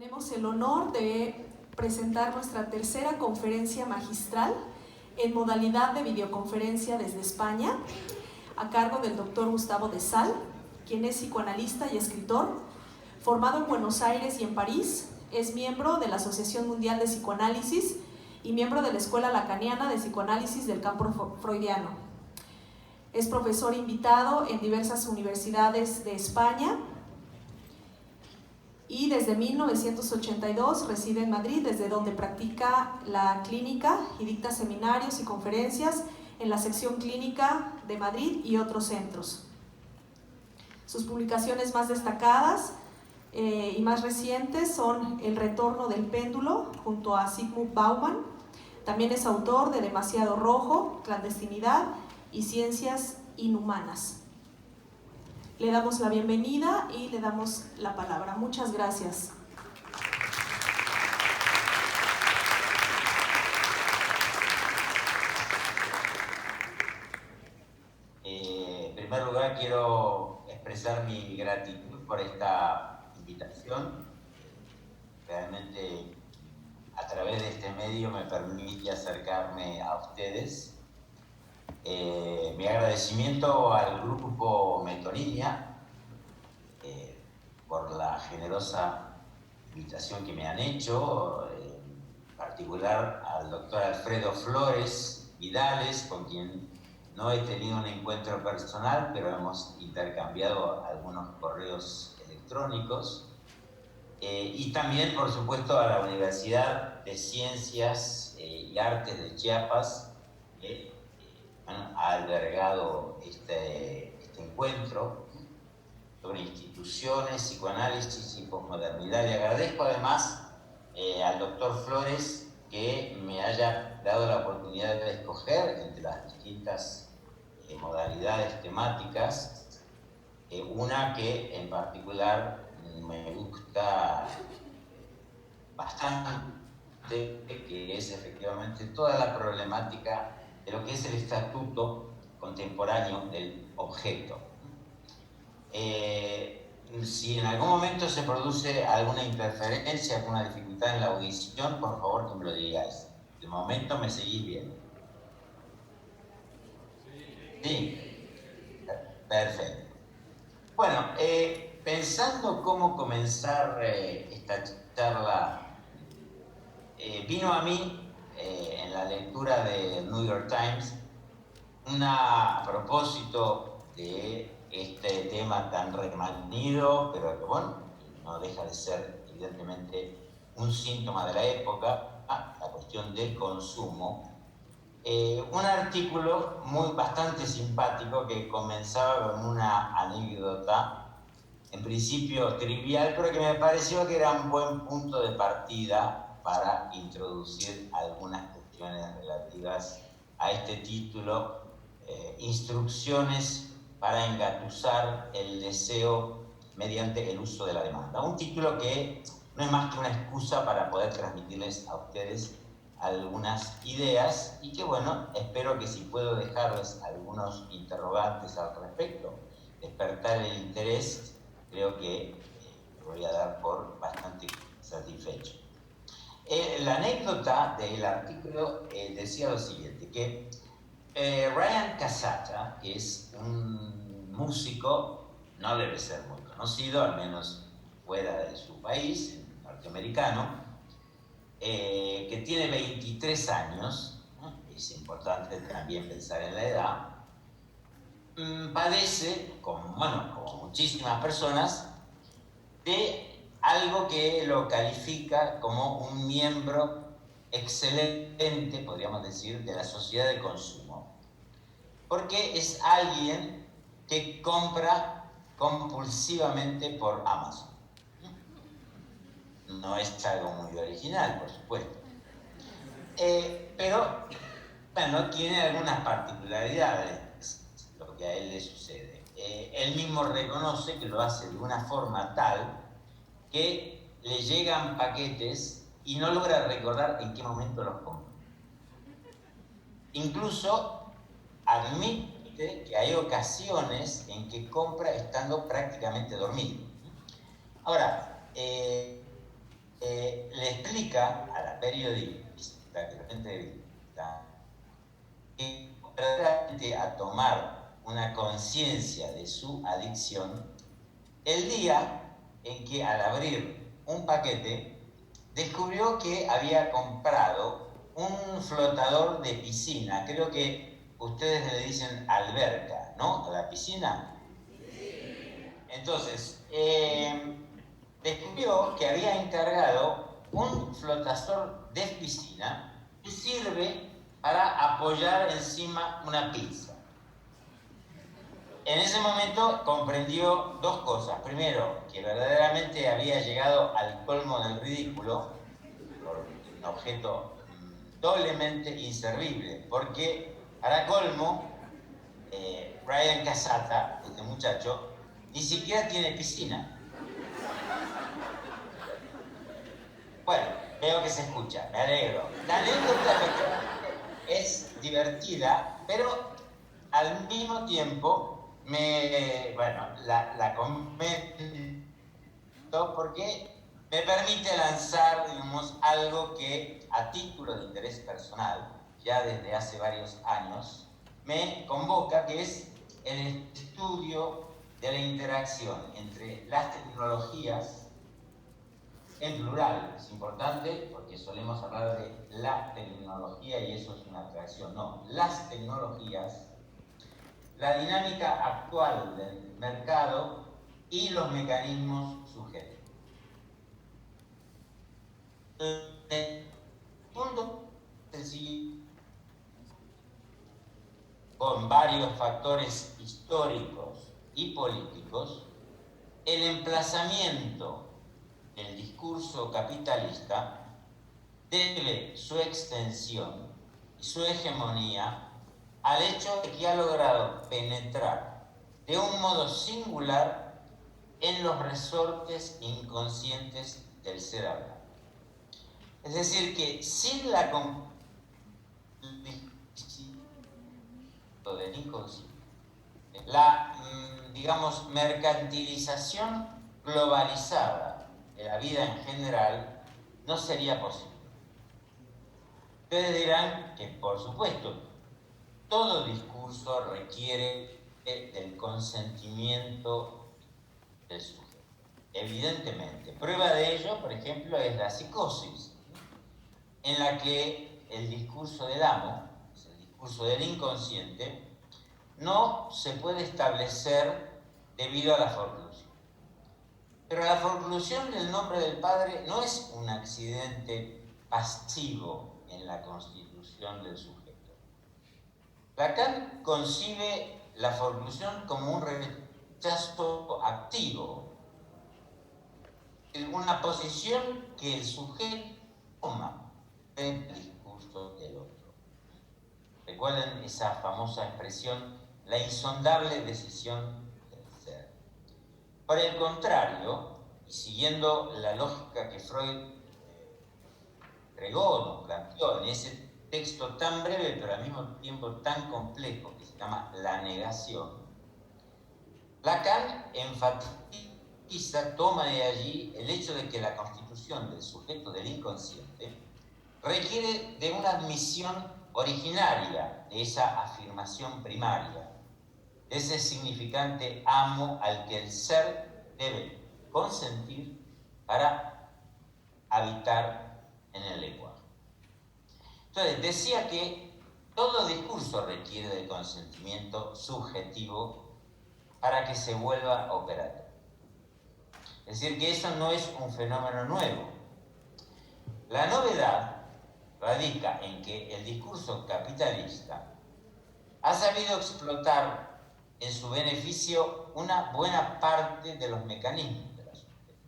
Tenemos el honor de presentar nuestra tercera conferencia magistral en modalidad de videoconferencia desde España, a cargo del doctor Gustavo de Sal, quien es psicoanalista y escritor, formado en Buenos Aires y en París, es miembro de la Asociación Mundial de Psicoanálisis y miembro de la Escuela Lacaniana de Psicoanálisis del campo freudiano. Es profesor invitado en diversas universidades de España y desde 1982 reside en Madrid, desde donde practica la clínica y dicta seminarios y conferencias en la sección clínica de Madrid y otros centros. Sus publicaciones más destacadas y más recientes son El retorno del péndulo, junto a Zygmunt Bauman. También es autor de Demasiado rojo, Clandestinidad y Ciencias inhumanas. Le damos la bienvenida y le damos la palabra. Muchas gracias. En primer lugar, quiero expresar mi gratitud por esta invitación. Realmente, a través de este medio me permite acercarme a ustedes. Mi agradecimiento al grupo Metoninia por la generosa invitación que me han hecho, en particular al doctor Alfredo Flores Vidales, con quien no he tenido un encuentro personal, pero hemos intercambiado algunos correos electrónicos, y también, por supuesto, a la Universidad de Ciencias y Artes de Chiapas, que ha albergado este encuentro sobre instituciones, psicoanálisis y posmodernidad. Le agradezco además al doctor Flores que me haya dado la oportunidad de escoger entre las distintas modalidades temáticas, una que en particular me gusta bastante, que es efectivamente toda la problemática de lo que es el estatuto contemporáneo del objeto. Si en algún momento se produce alguna interferencia, alguna dificultad en la audición, por favor que me lo digáis. De momento me seguís viendo. Sí, perfecto. Bueno, pensando cómo comenzar esta charla, vino a mí en la lectura de New York Times a propósito de este tema tan remanido, pero que bueno, no deja de ser evidentemente un síntoma de la época, la cuestión del consumo. Un artículo bastante simpático que comenzaba con una anécdota, en principio trivial, pero que me pareció que era un buen punto de partida para introducir algunas cuestiones relativas a este título, Instrucciones para engatusar el deseo mediante el uso de la demanda. Un título que no es más que una excusa para poder transmitirles a ustedes algunas ideas y que, bueno, espero que si puedo dejarles algunos interrogantes al respecto, despertar el interés, creo que voy a dar por bastante satisfecho. La anécdota del artículo decía lo siguiente, que Ryan Casata, que es un músico, no debe ser muy conocido, al menos fuera de su país, norteamericano, que tiene 23 años, ¿no? Es importante también pensar en la edad, padece, como muchísimas personas, de algo que lo califica como un miembro excelente, podríamos decir, de la sociedad de consumo. Porque es alguien que compra compulsivamente por Amazon. No es algo muy original, por supuesto. Pero, bueno, tiene algunas particularidades lo que a él le sucede. Él mismo reconoce que lo hace de una forma tal que le llegan paquetes y no logra recordar en qué momento los compró. Incluso admite que hay ocasiones en que compra estando prácticamente dormido. Ahora, explica a la periodista que verdaderamente a tomar una conciencia de su adicción el día en que, al abrir un paquete, descubrió que había comprado un flotador de piscina. Creo que ustedes le dicen alberca, ¿no? A la piscina. Entonces, descubrió que había encargado un flotador de piscina que sirve para apoyar encima una pizza. En ese momento comprendió dos cosas. Primero, que verdaderamente había llegado al colmo del ridículo, por un objeto doblemente inservible, porque para colmo, Ryan Casata, este muchacho, ni siquiera tiene piscina. Bueno, veo que se escucha, me alegro. La anécdota es divertida, pero al mismo tiempo la comento porque me permite lanzar, digamos, algo que a título de interés personal, ya desde hace varios años, me convoca, que es el estudio de la interacción entre las tecnologías, en plural. Es importante porque solemos hablar de la tecnología y eso es una atracción. No, las tecnologías, la dinámica actual del mercado y los mecanismos sujetos. El punto sencillo, con varios factores históricos y políticos, el emplazamiento del discurso capitalista debe su extensión y su hegemonía al hecho de que ha logrado penetrar de un modo singular en los resortes inconscientes del ser hablante. Es decir, que sin la del inconsciente, la, digamos, mercantilización globalizada de la vida en general no sería posible. Ustedes dirán que, por supuesto, todo discurso requiere del consentimiento del sujeto. Evidentemente. Prueba de ello, por ejemplo, es la psicosis, en la que el discurso del amo, el discurso del inconsciente, no se puede establecer debido a la forclusión. Pero la forclusión del nombre del Padre no es un accidente pasivo en la constitución del sujeto. Lacan concibe la forclusión como un rechazo activo, una posición que el sujeto toma del discurso del otro. Recuerden esa famosa expresión, la insondable decisión del ser. Por el contrario, y siguiendo la lógica que Freud entregó, nos planteó en ese texto tan breve pero al mismo tiempo tan complejo que se llama La negación, Lacan enfatiza, toma de allí el hecho de que la constitución del sujeto del inconsciente requiere de una admisión originaria de esa afirmación primaria, de ese significante amo al que el ser debe consentir para habitar en el lenguaje. Entonces, decía que todo discurso requiere del consentimiento subjetivo para que se vuelva operativo. Es decir, que eso no es un fenómeno nuevo. La novedad radica en que el discurso capitalista ha sabido explotar en su beneficio una buena parte de los mecanismos de la subjetividad.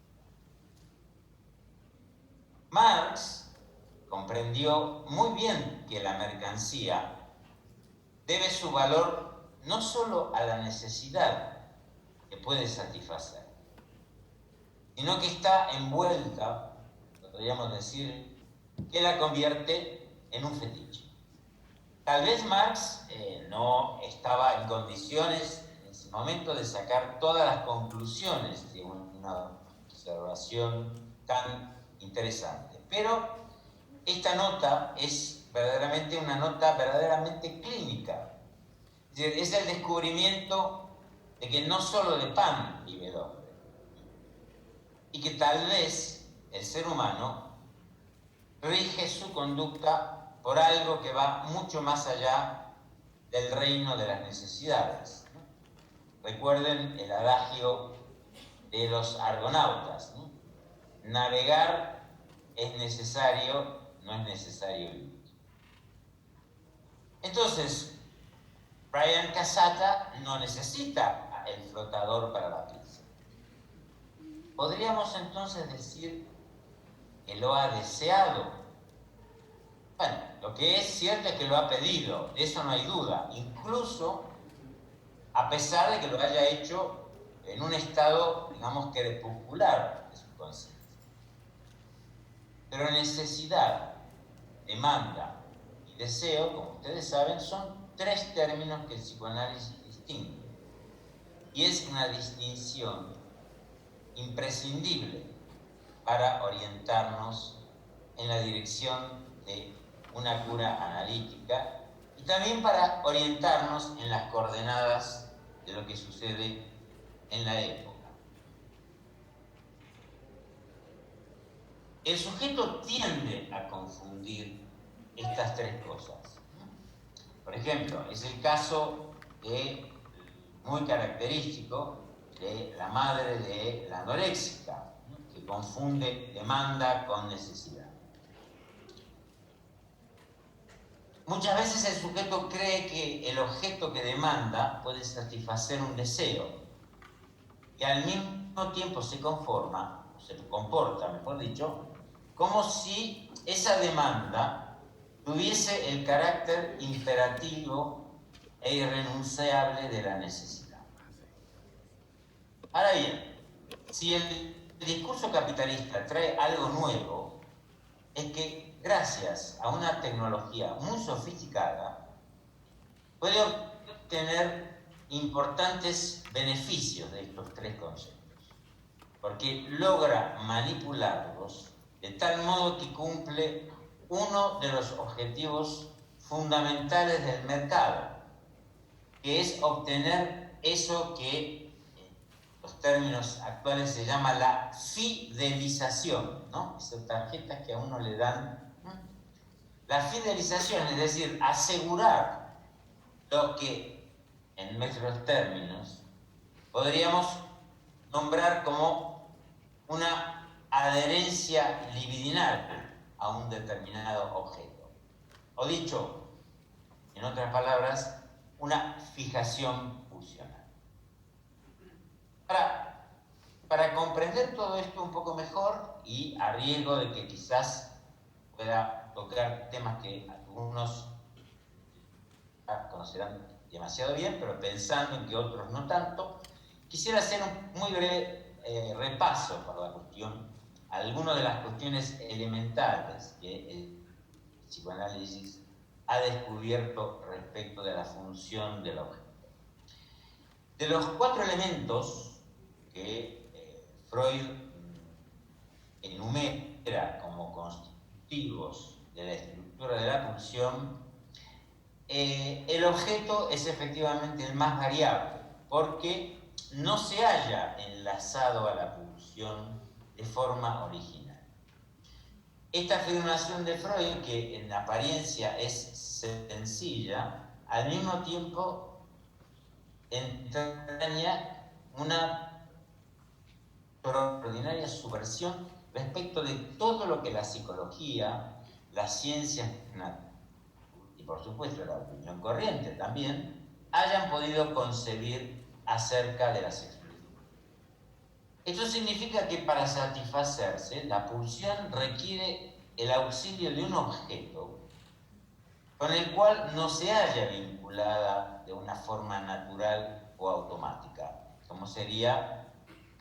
Marx comprendió muy bien que la mercancía debe su valor no solo a la necesidad que puede satisfacer, sino que está envuelta, podríamos decir, que la convierte en un fetiche. Tal vez Marx no estaba en condiciones en ese momento de sacar todas las conclusiones de una observación tan interesante. Pero esta nota es verdaderamente una nota verdaderamente clínica. Es decir, es el descubrimiento de que no solo de pan vive el hombre, y que tal vez el ser humano rige su conducta por algo que va mucho más allá del reino de las necesidades, ¿no? Recuerden el adagio de los argonautas, ¿no? Navegar es necesario, no es necesario vivir. Entonces, Brian Casata no necesita el flotador para la pizza. Podríamos entonces decir que lo ha deseado. Bueno, lo que es cierto es que lo ha pedido, de eso no hay duda, incluso a pesar de que lo haya hecho en un estado, digamos, crepuscular de su conciencia. Pero necesidad, demanda y deseo, como ustedes saben, son tres términos que el psicoanálisis distingue. Y es una distinción imprescindible para orientarnos en la dirección de una cura analítica y también para orientarnos en las coordenadas de lo que sucede en la época. El sujeto tiende a confundir estas tres cosas. Por ejemplo, es el caso muy característico de la madre de la anoréxica, que confunde demanda con necesidad. Muchas veces el sujeto cree que el objeto que demanda puede satisfacer un deseo y al mismo tiempo se comporta, mejor dicho, como si esa demanda tuviese el carácter imperativo e irrenunciable de la necesidad. Ahora bien, si el discurso capitalista trae algo nuevo, es que gracias a una tecnología muy sofisticada puede obtener importantes beneficios de estos tres conceptos, porque logra manipularlos de tal modo que cumple uno de los objetivos fundamentales del mercado, que es obtener eso que los términos actuales se llama la fidelización, ¿no? Esas tarjetas que a uno le dan. La fidelización, es decir, asegurar lo que en nuestros términos podríamos nombrar como una adherencia libidinal a un determinado objeto. O dicho, en otras palabras, una fijación pulsional. Para comprender todo esto un poco mejor, y a riesgo de que quizás pueda tocar temas que algunos conocerán demasiado bien, pero pensando en que otros no tanto, quisiera hacer un muy breve repaso para la cuestión, algunas de las cuestiones elementales que el psicoanálisis ha descubierto respecto de la función del objeto. De los cuatro elementos que Freud enumera como constitutivos de la estructura de la pulsión, el objeto es efectivamente el más variable, porque no se halla enlazado a la pulsión de forma original. Esta afirmación de Freud, que en apariencia es sencilla, al mismo tiempo entraña una extraordinaria subversión respecto de todo lo que la psicología, las ciencias y por supuesto la opinión corriente también hayan podido concebir acerca de las experiencias. Esto significa que para satisfacerse la pulsión requiere el auxilio de un objeto con el cual no se halla vinculada de una forma natural o automática, como sería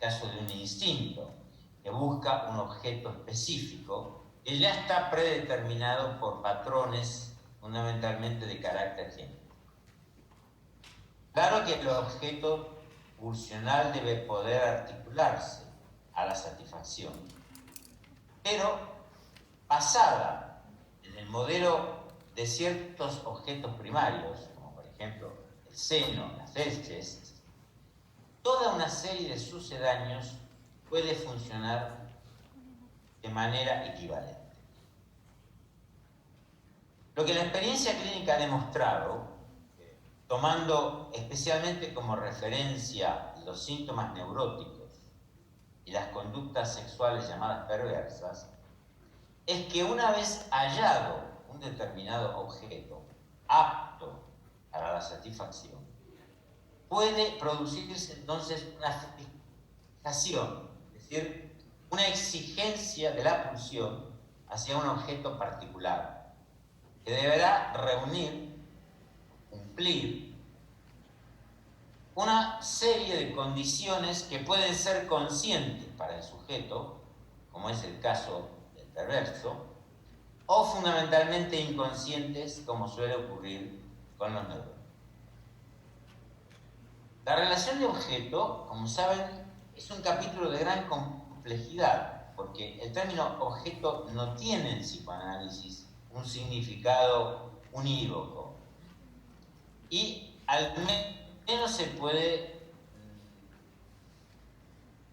caso de un instinto que busca un objeto específico que ya está predeterminado por patrones fundamentalmente de carácter genético. Claro que el objeto pulsional debe poder articularse a la satisfacción, pero basada en el modelo de ciertos objetos primarios, como por ejemplo el seno, las feces, toda una serie de sucedáneos puede funcionar de manera equivalente. Lo que la experiencia clínica ha demostrado, tomando especialmente como referencia los síntomas neuróticos y las conductas sexuales llamadas perversas, es que una vez hallado un determinado objeto apto para la satisfacción, puede producirse entonces una fijación, es decir, una exigencia de la pulsión hacia un objeto particular, que deberá reunir, cumplir, una serie de condiciones que pueden ser conscientes para el sujeto, como es el caso del perverso, o fundamentalmente inconscientes, como suele ocurrir con los neuronas. La relación de objeto, como saben, es un capítulo de gran complejidad, porque el término objeto no tiene en psicoanálisis un significado unívoco. Y al menos se puede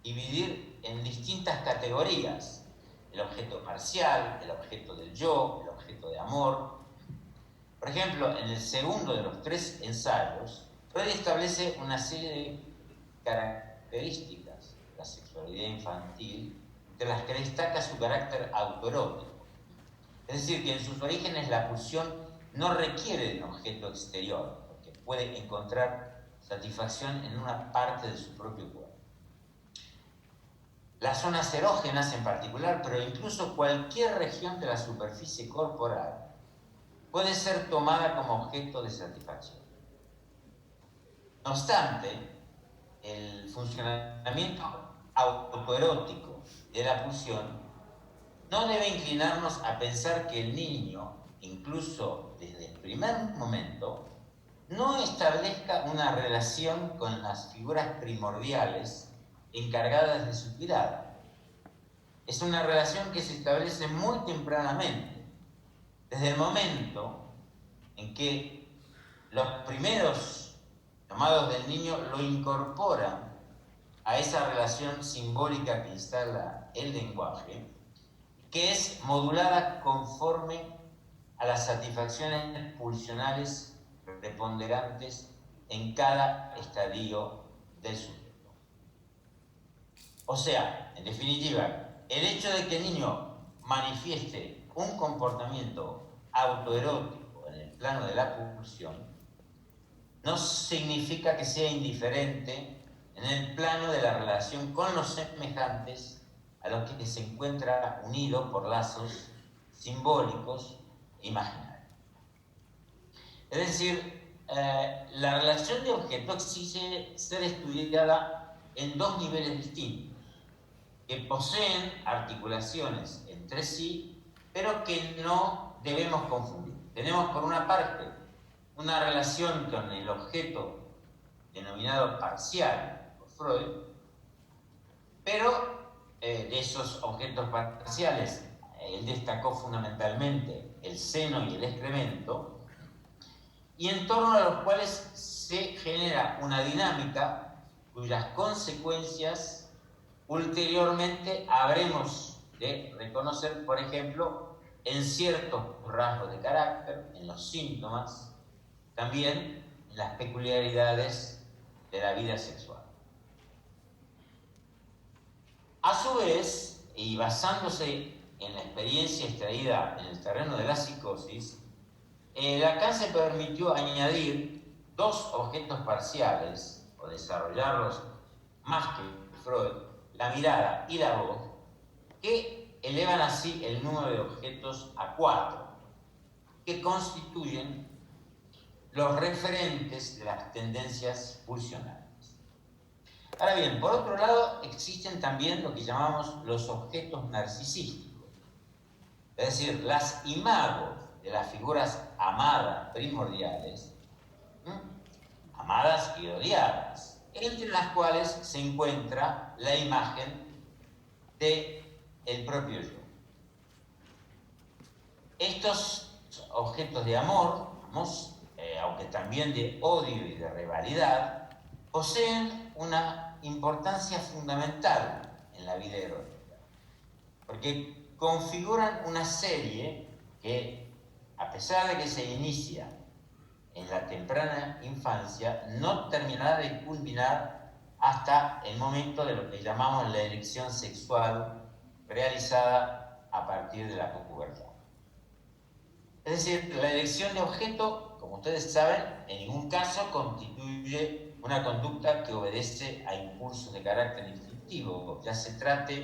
dividir en distintas categorías: el objeto parcial, el objeto del yo, el objeto de amor. Por ejemplo, en el segundo de los 3 ensayos, Freud establece una serie de características de la sexualidad infantil, entre las que destaca su carácter autoerótico. Es decir, que en sus orígenes la pulsión no requiere de un objeto exterior, porque puede encontrar satisfacción en una parte de su propio cuerpo. Las zonas erógenas en particular, pero incluso cualquier región de la superficie corporal, puede ser tomada como objeto de satisfacción. No obstante, el funcionamiento autoerótico de la pulsión no debe inclinarnos a pensar que el niño, incluso desde el primer momento, no establezca una relación con las figuras primordiales encargadas de su cuidado. Es una relación que se establece muy tempranamente, desde el momento en que los primeros llamados del niño lo incorporan a esa relación simbólica que instala el lenguaje, que es modulada conforme a las satisfacciones pulsionales preponderantes en cada estadio del sujeto. O sea, en definitiva, el hecho de que el niño manifieste un comportamiento autoerótico en el plano de la pulsión no significa que sea indiferente en el plano de la relación con los semejantes a los que se encuentra unido por lazos simbólicos e imaginarios. Es decir, la relación de objeto exige ser estudiada en 2 niveles distintos, que poseen articulaciones entre sí, pero que no debemos confundir. Tenemos por una parte una relación con el objeto denominado parcial por Freud, pero de esos objetos parciales él destacó fundamentalmente el seno y el excremento, y en torno a los cuales se genera una dinámica cuyas consecuencias ulteriormente habremos de reconocer, por ejemplo, en ciertos rasgos de carácter, en los síntomas, también en las peculiaridades de la vida sexual. A su vez, y basándose en la experiencia extraída en el terreno de la psicosis, Lacan se permitió añadir 2 objetos parciales, o desarrollarlos más que Freud, la mirada y la voz, que elevan así el número de objetos a 4, que constituyen los referentes de las tendencias pulsionales. Ahora bien, por otro lado, existen también lo que llamamos los objetos narcisísticos, es decir, las imagos de las figuras amadas primordiales, amadas y odiadas, entre las cuales se encuentra la imagen del propio yo. Estos objetos de amor, aunque también de odio y de rivalidad, poseen una importancia fundamental en la vida erótica, porque configuran una serie que, a pesar de que se inicia en la temprana infancia, no terminará de culminar hasta el momento de lo que llamamos la erección sexual realizada a partir de la pubertad. Es decir, la elección de objeto, como ustedes saben, en ningún caso constituye una conducta que obedece a impulsos de carácter instintivo, ya se trate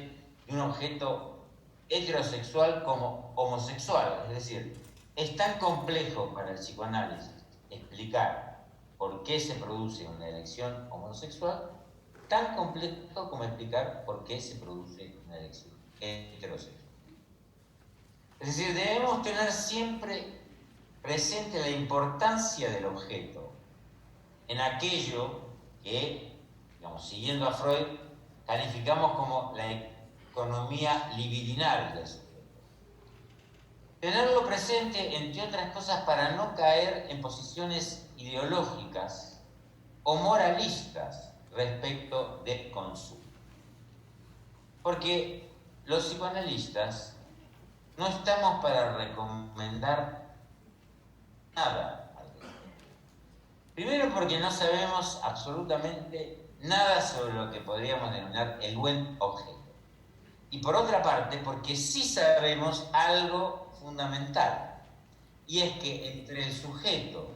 de un objeto heterosexual como homosexual. Es decir, es tan complejo para el psicoanálisis explicar por qué se produce una elección homosexual, tan complejo como explicar por qué se produce una elección heterosexual. Es decir, debemos tener siempre presente la importancia del objeto en aquello que, digamos, siguiendo a Freud, calificamos como la economía libidinal del sujeto. Tenerlo presente, entre otras cosas, para no caer en posiciones ideológicas o moralistas respecto del consumo. Porque los psicoanalistas no estamos para recomendar nada. Primero porque no sabemos absolutamente nada sobre lo que podríamos denominar el buen objeto. Y por otra parte, porque sí sabemos algo fundamental, y es que entre el sujeto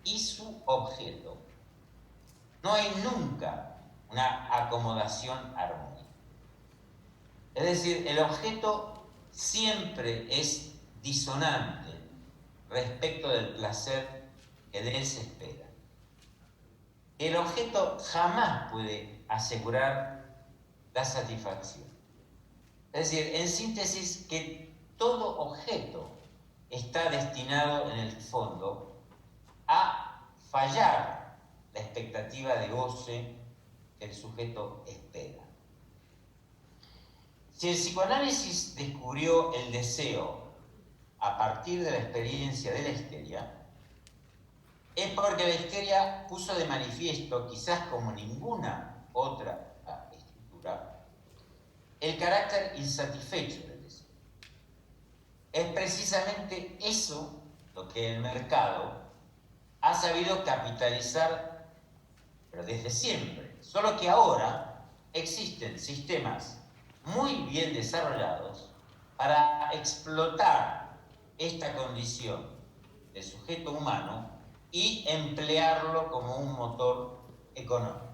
y su objeto no hay nunca una acomodación armónica. Es decir, el objeto siempre es disonante respecto del placer que de él se espera. El objeto jamás puede asegurar la satisfacción. Es decir, en síntesis, que todo objeto está destinado en el fondo a fallar la expectativa de goce que el sujeto espera. Si el psicoanálisis descubrió el deseo a partir de la experiencia de la histeria, es porque la histeria puso de manifiesto, quizás como ninguna otra estructura, el carácter insatisfecho del deseo. Es precisamente eso lo que el mercado ha sabido capitalizar, pero desde siempre. Solo que ahora existen sistemas muy bien desarrollados para explotar esta condición del sujeto humano y emplearlo como un motor económico.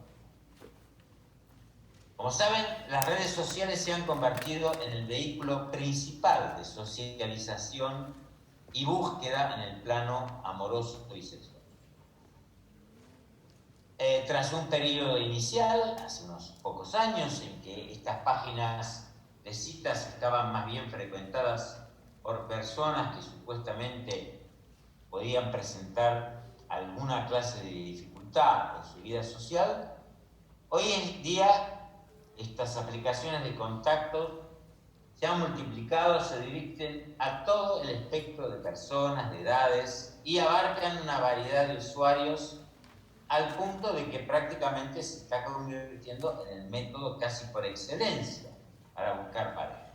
Como saben, las redes sociales se han convertido en el vehículo principal de socialización y búsqueda en el plano amoroso y sexual. Tras un periodo inicial, hace unos pocos años, en que estas páginas de citas estaban más bien frecuentadas por personas que supuestamente podían presentar alguna clase de dificultad en su vida social, hoy en día estas aplicaciones de contacto se han multiplicado, se dirigen a todo el espectro de personas, de edades, y abarcan una variedad de usuarios al punto de que prácticamente se está convirtiendo en el método casi por excelencia para buscar pareja.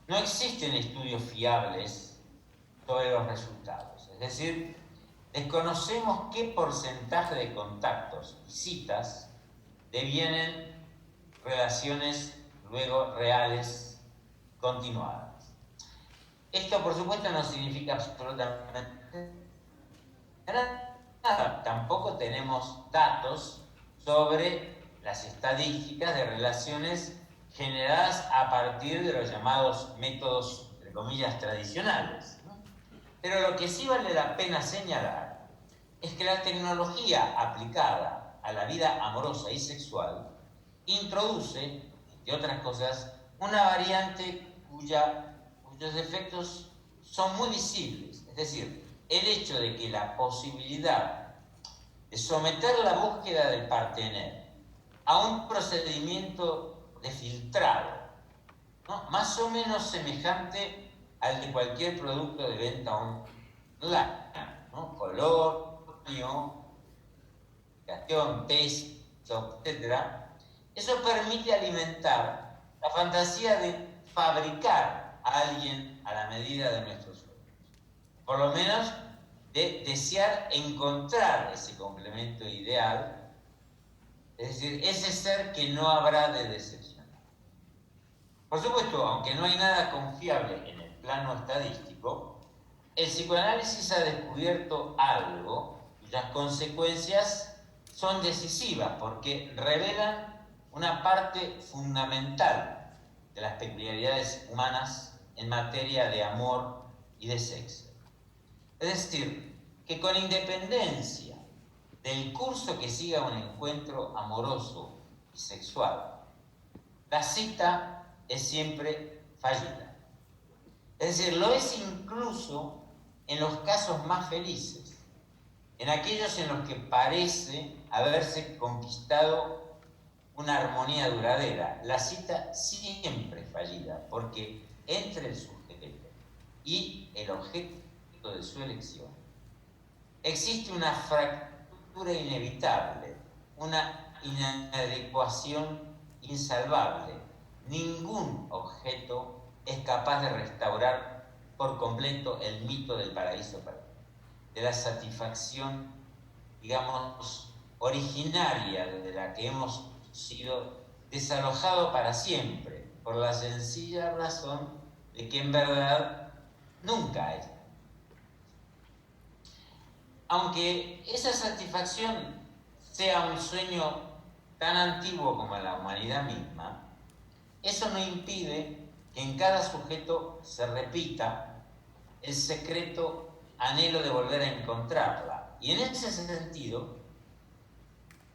No existen estudios fiables sobre los resultados, es decir, desconocemos qué porcentaje de contactos y citas devienen relaciones luego reales continuadas. Esto, por supuesto, no significa absolutamente nada. Tampoco tenemos datos sobre las estadísticas de relaciones generadas a partir de los llamados métodos, entre comillas, tradicionales, ¿no? Pero lo que sí vale la pena señalar es que la tecnología aplicada a la vida amorosa y sexual introduce, entre otras cosas, una variante cuyos efectos son muy visibles. Es decir, el hecho de que la posibilidad de someter la búsqueda del partener a un procedimiento de filtrado, ¿no?, más o menos semejante al de cualquier producto de venta online, ¿no? Color, tamaño, texto, etc. Eso permite alimentar la fantasía de fabricar a alguien a la medida de nuestros sueños. Por lo menos de desear encontrar ese complemento ideal, es decir, ese ser que no habrá de decepcionar. Por supuesto, aunque no hay nada confiable en el plano estadístico, el psicoanálisis ha descubierto algo cuyas consecuencias son decisivas porque revelan una parte fundamental de las peculiaridades humanas en materia de amor y de sexo. Es decir, que con independencia del curso que siga un encuentro amoroso y sexual, la cita es siempre fallida. Es decir, lo es incluso en los casos más felices, en aquellos en los que parece haberse conquistado una armonía duradera. La cita siempre es fallida, porque entre el sujeto y el objeto de su elección existe una fractura inevitable, una inadecuación insalvable. Ningún objeto es capaz de restaurar por completo el mito del paraíso perdido, de la satisfacción, digamos, originaria de la que hemos sido desalojados para siempre, por la sencilla razón de que en verdad nunca es. Aunque esa satisfacción sea un sueño tan antiguo como la humanidad misma, eso no impide que en cada sujeto se repita el secreto anhelo de volver a encontrarla. Y en ese sentido,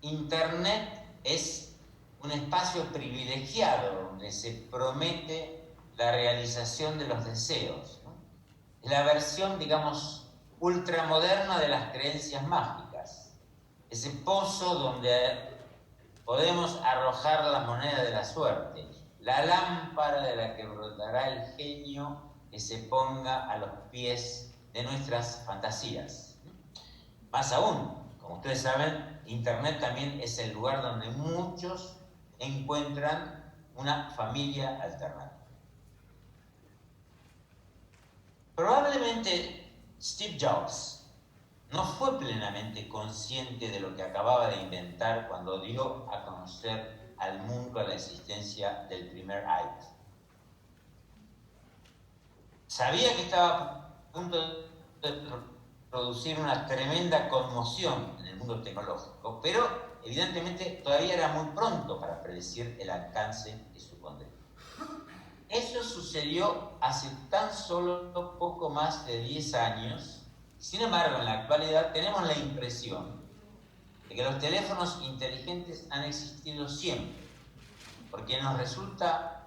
Internet es un espacio privilegiado donde se promete la realización de los deseos, ¿no? Es la versión, digamos, ultramoderna de las creencias mágicas, ese pozo donde podemos arrojar la moneda de la suerte, la lámpara de la que brotará el genio que se ponga a los pies de nuestras fantasías. Más aún, como ustedes saben, Internet también es el lugar donde muchos encuentran una familia alternativa. Probablemente Steve Jobs no fue plenamente consciente de lo que acababa de inventar cuando dio a conocer al mundo la existencia del primer iPod. Sabía que estaba a punto de producir una tremenda conmoción en el mundo tecnológico, pero evidentemente todavía era muy pronto para predecir el alcance que supondría. Eso sucedió hace tan solo poco más de 10 años. Sin embargo, en la actualidad tenemos la impresión de que los teléfonos inteligentes han existido siempre, porque nos resulta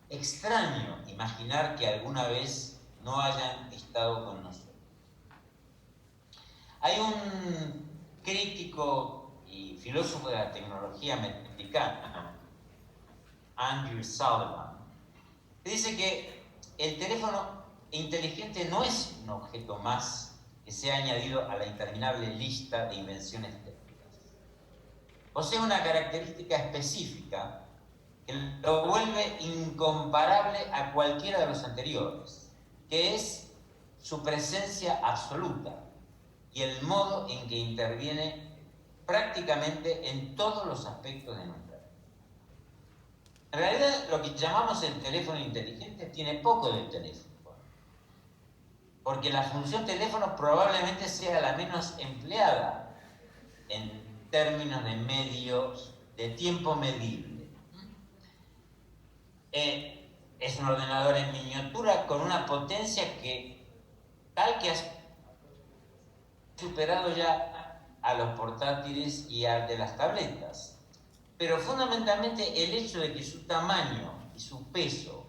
extraño imaginar que alguna vez no hayan estado con nosotros. Hay un crítico y filósofo de la tecnología americano, Andrew Sullivan, que dice que el teléfono inteligente no es un objeto más que se ha añadido a la interminable lista de invenciones técnicas. Posee una característica específica que lo vuelve incomparable a cualquiera de los anteriores, que es su presencia absoluta y el modo en que interviene prácticamente en todos los aspectos de nuestra vida. En realidad, lo que llamamos el teléfono inteligente tiene poco de teléfono, porque la función teléfono probablemente sea la menos empleada en términos de medios, de tiempo medible. Es un ordenador en miniatura con una potencia tal que ha superado ya a los portátiles y al de las tabletas. Pero fundamentalmente el hecho de que su tamaño y su peso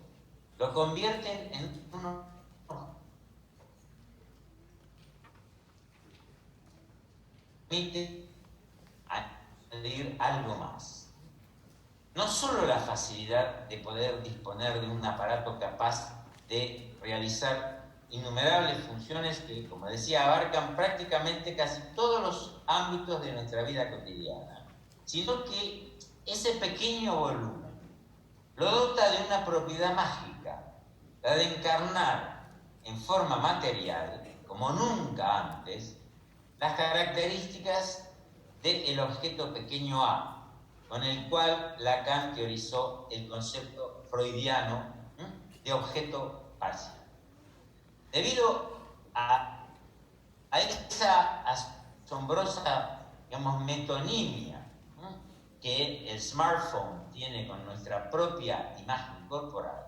lo convierten en uno permite añadir algo más. No solo la facilidad de poder disponer de un aparato capaz de realizar innumerables funciones que, como decía, abarcan prácticamente casi todos los ámbitos de nuestra vida cotidiana, sino que ese pequeño volumen lo dota de una propiedad mágica, la de encarnar en forma material, como nunca antes, las características del objeto pequeño a, con el cual Lacan teorizó el concepto freudiano de objeto parcial. Debido a esa asombrosa, digamos, metonimia que el smartphone tiene con nuestra propia imagen corporal,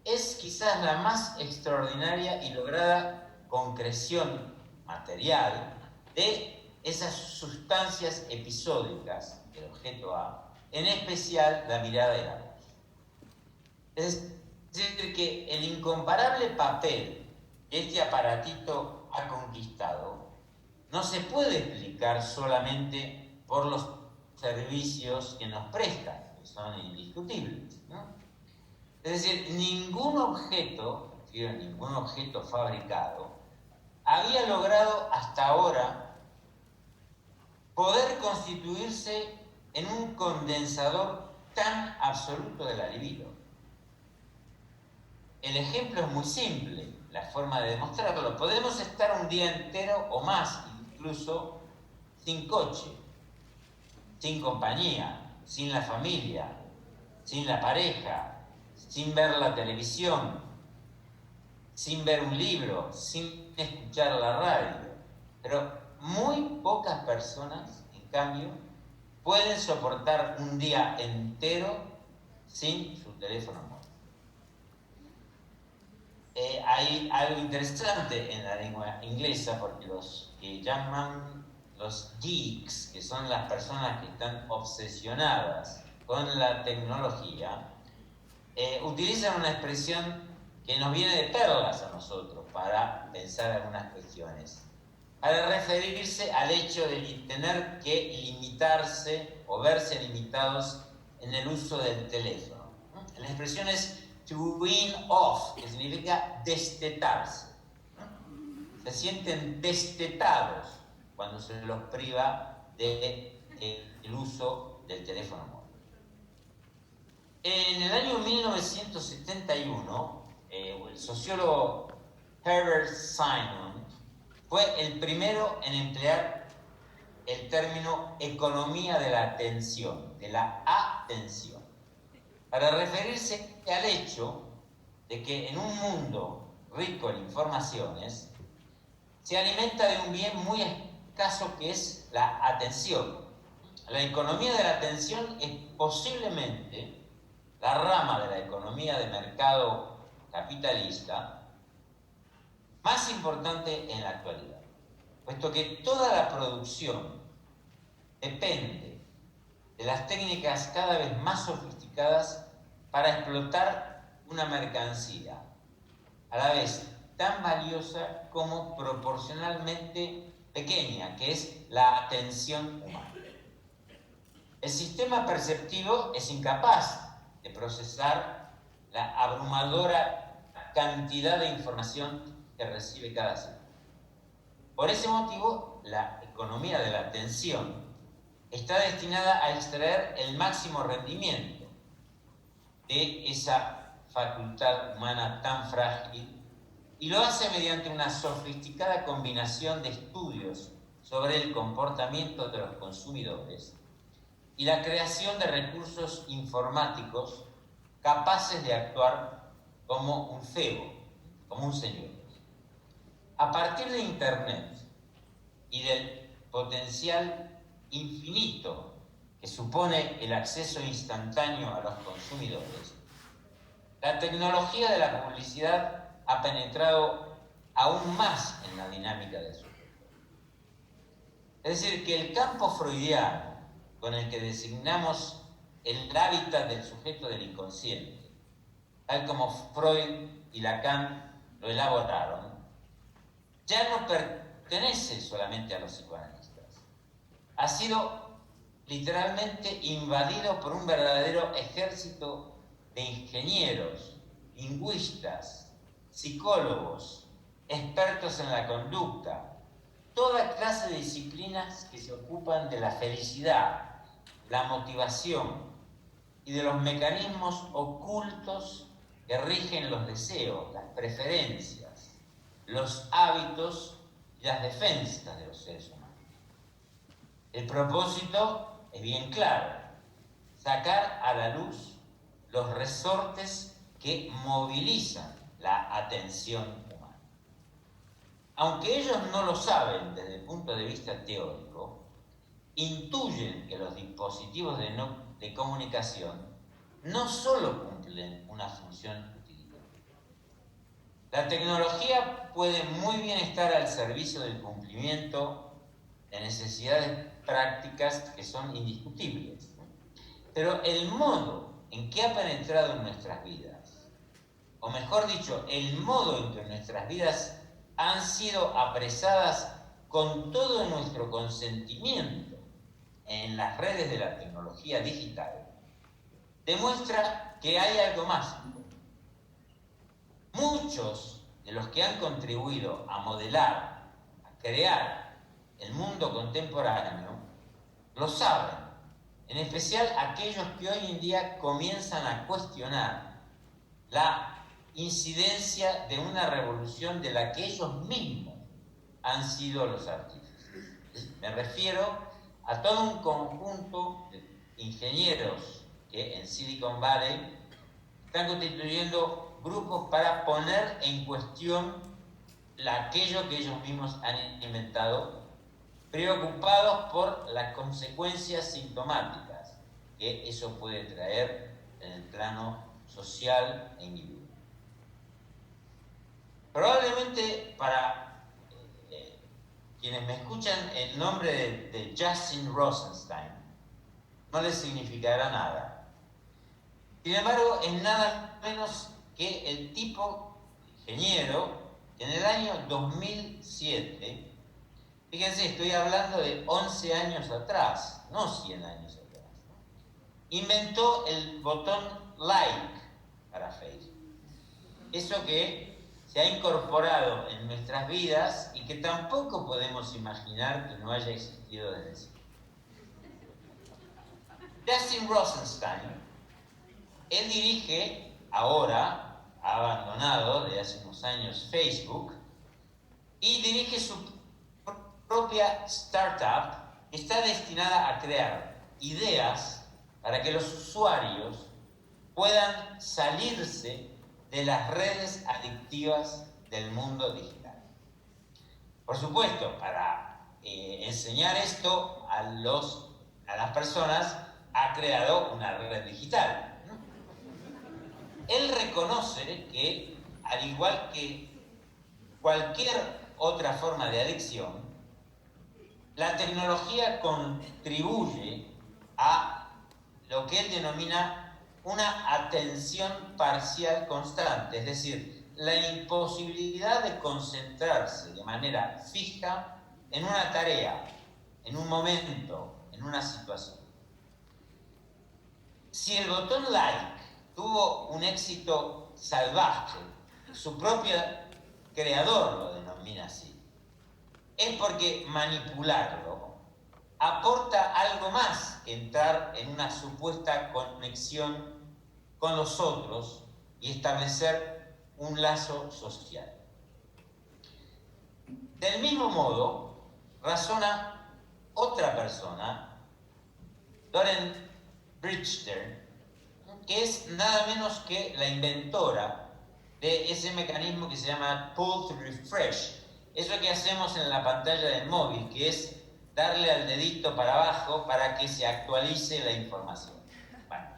es quizás la más extraordinaria y lograda concreción material de esas sustancias episódicas del objeto A, en especial la mirada y la voz. Es decir, que el incomparable papel que este aparatito ha conquistado no se puede explicar solamente por los servicios que nos prestan, que son indiscutibles, ¿no? Es decir, ningún objeto fabricado, había logrado hasta ahora poder constituirse en un condensador tan absoluto de la libido. El ejemplo es muy simple, la forma de demostrarlo. Podemos estar un día entero o más, incluso, sin coche, sin compañía, sin la familia, sin la pareja, sin ver la televisión, sin ver un libro, sin escuchar la radio. Pero muy pocas personas, en cambio, pueden soportar un día entero sin su teléfono móvil. Hay algo interesante en la lengua inglesa, porque los que llaman los geeks, que son las personas que están obsesionadas con la tecnología, utilizan una expresión que nos viene de perlas a nosotros para pensar algunas cuestiones, para referirse al hecho de tener que limitarse o verse limitados en el uso del teléfono. La expresión es to wean off, que significa destetarse. Se sienten destetados cuando se los priva del uso del teléfono móvil. En el año 1971, el sociólogo Herbert Simon fue el primero en emplear el término economía de la atención, de la atención, para referirse al hecho de que en un mundo rico en informaciones se alimenta de un bien muy escaso que es la atención. La economía de la atención es posiblemente la rama de la economía de mercado capitalista más importante en la actualidad, puesto que toda la producción depende de las técnicas cada vez más sofisticadas para explotar una mercancía, a la vez tan valiosa como proporcionalmente pequeña, que es la atención humana. El sistema perceptivo es incapaz de procesar la abrumadora cantidad de información que recibe cada segundo. Por ese motivo, la economía de la atención está destinada a extraer el máximo rendimiento de esa facultad humana tan frágil, y lo hace mediante una sofisticada combinación de estudios sobre el comportamiento de los consumidores y la creación de recursos informáticos capaces de actuar como un cebo, como un señor. A partir de Internet y del potencial infinito que supone el acceso instantáneo a los consumidores, la tecnología de la publicidad ha penetrado aún más en la dinámica del sujeto. Es decir, que el campo freudiano, con el que designamos el hábitat del sujeto del inconsciente, tal como Freud y Lacan lo elaboraron, ya no pertenece solamente a los psicoanalistas. Ha sido literalmente invadido por un verdadero ejército de ingenieros lingüistas, psicólogos, expertos en la conducta, toda clase de disciplinas que se ocupan de la felicidad, la motivación y de los mecanismos ocultos que rigen los deseos, las preferencias, los hábitos y las defensas de los seres humanos. El propósito es bien claro: sacar a la luz los resortes que movilizan la atención humana. Aunque ellos no lo saben desde el punto de vista teórico, intuyen que los dispositivos de comunicación no solo cumplen una función utilitaria. La tecnología puede muy bien estar al servicio del cumplimiento de necesidades prácticas que son indiscutibles, pero el modo en que ha penetrado en nuestras vidas, o mejor dicho, el modo en que nuestras vidas han sido apresadas con todo nuestro consentimiento en las redes de la tecnología digital, demuestra que hay algo más. Muchos de los que han contribuido a modelar, a crear el mundo contemporáneo, lo saben, en especial aquellos que hoy en día comienzan a cuestionar la incidencia de una revolución de la que ellos mismos han sido los artífices. Me refiero a todo un conjunto de ingenieros que en Silicon Valley están constituyendo grupos para poner en cuestión aquello que ellos mismos han inventado, preocupados por las consecuencias sintomáticas que eso puede traer en el plano social e individual. Probablemente para quienes me escuchan el nombre de Justin Rosenstein no les significará nada. Sin embargo, es nada menos que el tipo ingeniero que en el año 2007, fíjense, estoy hablando de 11 años atrás, no 100 años atrás, inventó el botón like para Facebook. Eso que se ha incorporado en nuestras vidas y que tampoco podemos imaginar que no haya existido desde siempre. Justin Rosenstein, él dirige ahora, ha abandonado desde hace unos años Facebook, y dirige su propia startup que está destinada a crear ideas para que los usuarios puedan salirse de las redes adictivas del mundo digital. Por supuesto, para enseñar esto a las personas, ha creado una red digital, ¿no? Él reconoce que, al igual que cualquier otra forma de adicción, la tecnología contribuye a lo que él denomina una atención parcial constante, es decir, la imposibilidad de concentrarse de manera fija en una tarea, en un momento, en una situación. Si el botón like tuvo un éxito salvaje, su propio creador lo denomina así, es porque manipularlo aporta algo más que entrar en una supuesta conexión con los otros y establecer un lazo social. Del mismo modo, razona otra persona, Doreen Bridger, que es nada menos que la inventora de ese mecanismo que se llama pull to refresh, eso que hacemos en la pantalla del móvil, que es darle al dedito para abajo para que se actualice la información. Bueno,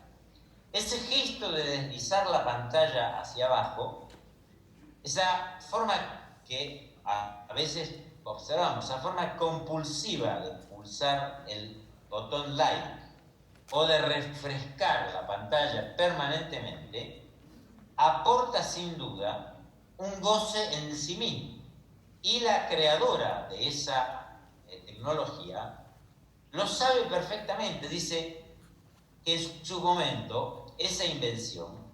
ese gesto de deslizar la pantalla hacia abajo, esa forma que a veces observamos, esa forma compulsiva de pulsar el botón like o de refrescar la pantalla permanentemente, aporta sin duda un goce en sí mismo. Y la creadora de esa tecnología lo sabe perfectamente. Dice que en su momento esa invención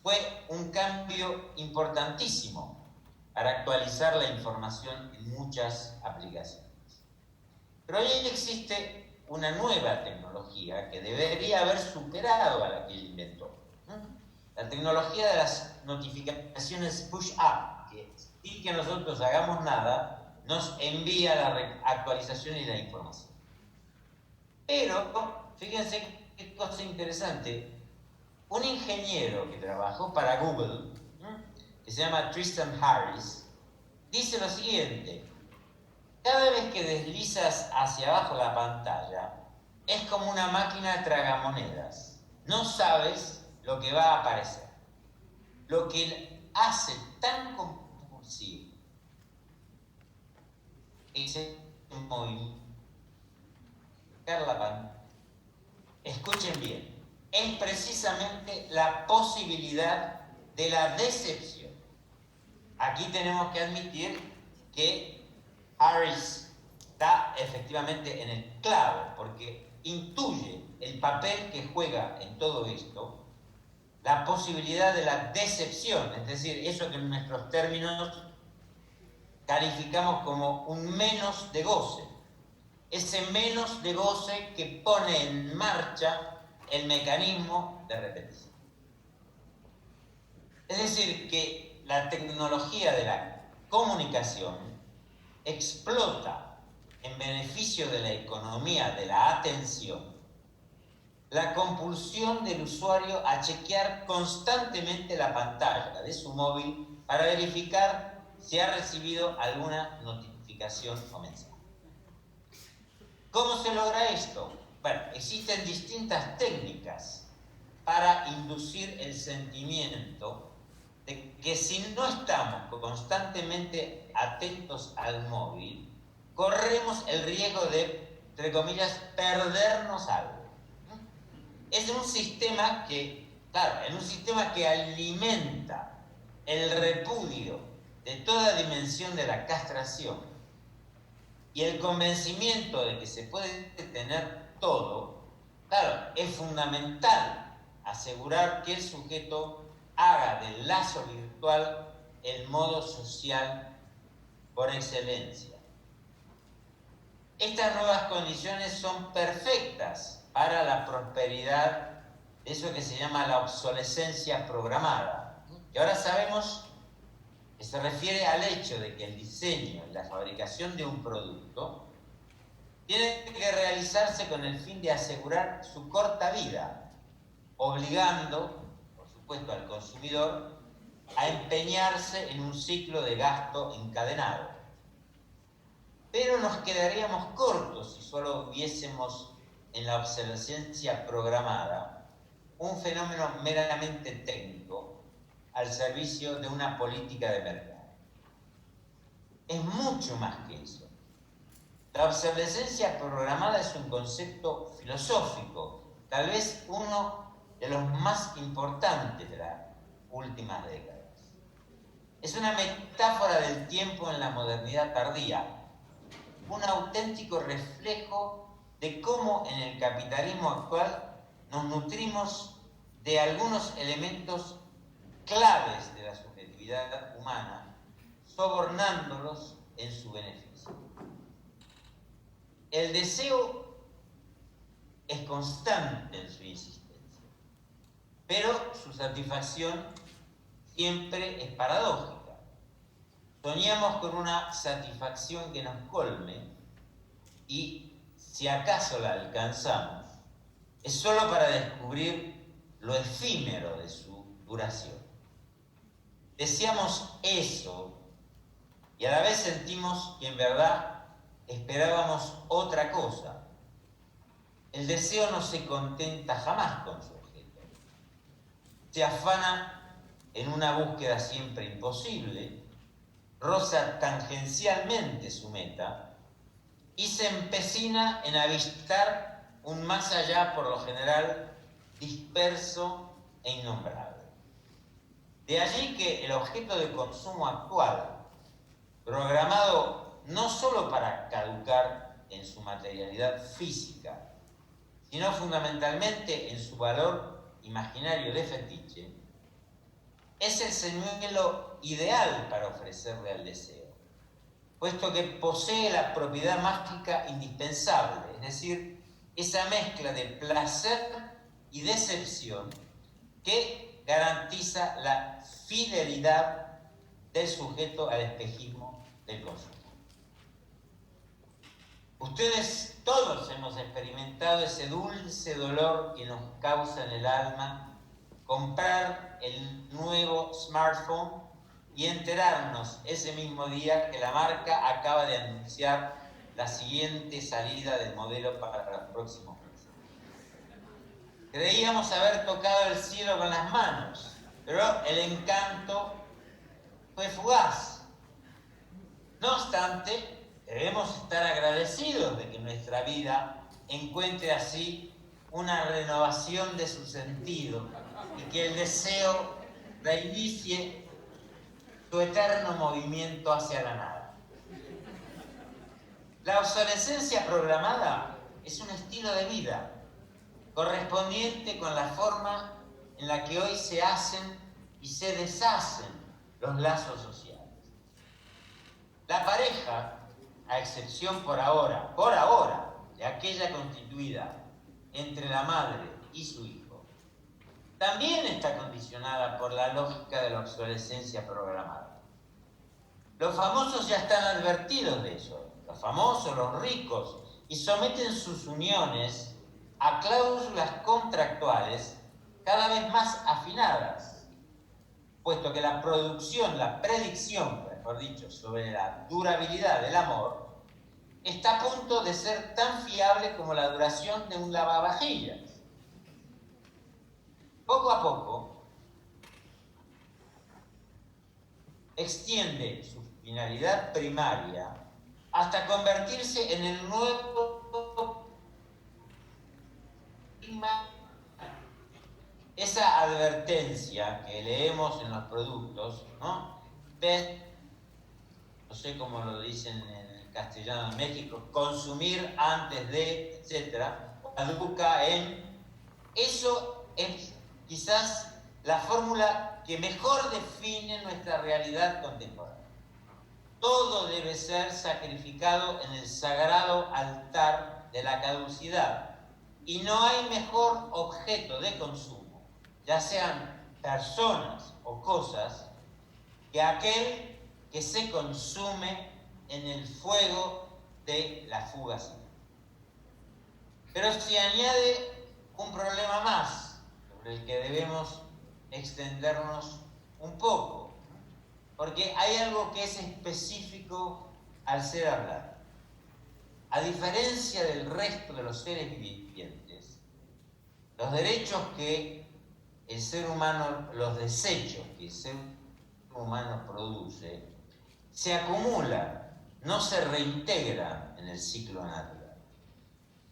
fue un cambio importantísimo para actualizar la información en muchas aplicaciones. Pero hoy existe una nueva tecnología que debería haber superado a la que él inventó. La tecnología de las notificaciones push-up, que sin que nosotros hagamos nada, nos envía la actualización y la información. Pero, fíjense qué cosa interesante, un ingeniero que trabajó para Google, que se llama Tristan Harris, dice lo siguiente: cada vez que deslizas hacia abajo la pantalla, es como una máquina tragamonedas. No sabes lo que va a aparecer. Lo que hace tan compulsivo ese movimiento, la pantalla. Escuchen bien, es precisamente la posibilidad de la decepción. Aquí tenemos que admitir que Harris está efectivamente en el clavo, porque intuye el papel que juega en todo esto la posibilidad de la decepción, es decir, eso que en nuestros términos calificamos como un menos de goce. Ese menos de goce que pone en marcha el mecanismo de repetición. Es decir, que la tecnología de la comunicación explota en beneficio de la economía de la atención la compulsión del usuario a chequear constantemente la pantalla de su móvil para verificar si ha recibido alguna notificación o mensaje. ¿Cómo se logra esto? Bueno, existen distintas técnicas para inducir el sentimiento de que si no estamos constantemente atentos al móvil, corremos el riesgo de, entre comillas, perdernos algo. Es un sistema que, claro, es un sistema que alimenta el repudio de toda dimensión de la castración y el convencimiento de que se puede tener todo. Claro, es fundamental asegurar que el sujeto haga del lazo virtual el modo social por excelencia. Estas nuevas condiciones son perfectas para la prosperidad de eso que se llama la obsolescencia programada. Y ahora sabemos que se refiere al hecho de que el diseño y la fabricación de un producto tiene que realizarse con el fin de asegurar su corta vida, obligando, por supuesto, al consumidor a empeñarse en un ciclo de gasto encadenado. Pero nos quedaríamos cortos si solo viésemos en la obsolescencia programada un fenómeno meramente técnico al servicio de una política de mercado. Es mucho más que eso. La obsolescencia programada es un concepto filosófico, tal vez uno de los más importantes de las últimas décadas. Es una metáfora del tiempo en la modernidad tardía, un auténtico reflejo de cómo en el capitalismo actual nos nutrimos de algunos elementos claves de la subjetividad humana, sobornándolos en su beneficio. El deseo es constante en su insistencia, pero su satisfacción siempre es paradójica. Soñamos con una satisfacción que nos colme y, si acaso la alcanzamos, es solo para descubrir lo efímero de su duración. Deseamos eso y a la vez sentimos que en verdad esperábamos otra cosa. El deseo no se contenta jamás con su objeto. Se afana en una búsqueda siempre imposible, roza tangencialmente su meta y se empecina en avistar un más allá, por lo general, disperso e innombrable. De allí que el objeto de consumo actual, programado no solo para caducar en su materialidad física, sino fundamentalmente en su valor imaginario de fetiche, es el señuelo ideal para ofrecerle al deseo, puesto que posee la propiedad mágica indispensable, es decir, esa mezcla de placer y decepción que garantiza la fidelidad del sujeto al espejismo del consumo. Ustedes todos hemos experimentado ese dulce dolor que nos causa en el alma comprar el nuevo smartphone y enterarnos ese mismo día que la marca acaba de anunciar la siguiente salida del modelo para los próximos meses. Creíamos haber tocado el cielo con las manos, pero el encanto fue fugaz. No obstante, debemos estar agradecidos de que nuestra vida encuentre así una renovación de su sentido y que el deseo reinicie su eterno movimiento hacia la nada. La obsolescencia programada es un estilo de vida correspondiente con la forma en la que hoy se hacen y se deshacen los lazos sociales. La pareja, a excepción por ahora, de aquella constituida entre la madre y su hijo, también está condicionada por la lógica de la obsolescencia programada. Los famosos ya están advertidos de eso, los famosos, los ricos, y someten sus uniones a cláusulas contractuales cada vez más afinadas, puesto que la predicción, mejor dicho, sobre la durabilidad del amor está a punto de ser tan fiable como la duración de un lavavajillas. Poco a poco extiende su finalidad primaria hasta convertirse en el nuevo esa advertencia que leemos en los productos, ¿no? No sé cómo lo dicen en castellano en México, consumir antes de, etcétera, caduca en. Eso es quizás la fórmula que mejor define nuestra realidad contemporánea. Todo debe ser sacrificado en el sagrado altar de la caducidad y no hay mejor objeto de consumo, ya sean personas o cosas, que aquel que se consume en el fuego de la fugacidad. Pero se añade un problema más, sobre el que debemos extendernos un poco, porque hay algo que es específico al ser hablado. A diferencia del resto de los seres vivientes, los derechos que el ser humano, los desechos que el ser humano produce, se acumulan, no se reintegran en el ciclo natural.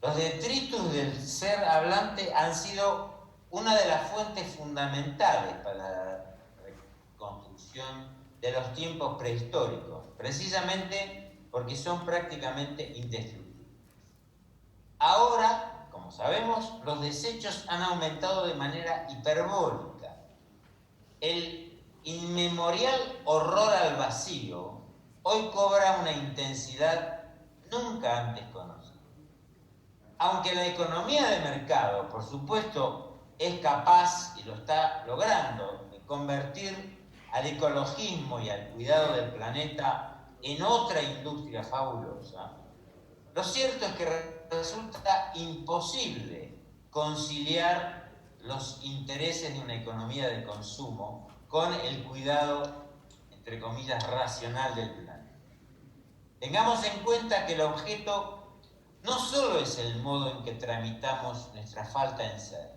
Los detritus del ser hablante han sido una de las fuentes fundamentales para la reconstrucción de los tiempos prehistóricos, precisamente porque son prácticamente indestructibles. Ahora, como sabemos, los desechos han aumentado de manera hiperbólica. El inmemorial horror al vacío hoy cobra una intensidad nunca antes conocida. Aunque la economía de mercado, por supuesto, es capaz, y lo está logrando, de convertir al ecologismo y al cuidado del planeta en otra industria fabulosa, lo cierto es que resulta imposible conciliar los intereses de una economía de consumo con el cuidado, entre comillas, racional del planeta. Tengamos en cuenta que el objeto no solo es el modo en que tramitamos nuestra falta en ser,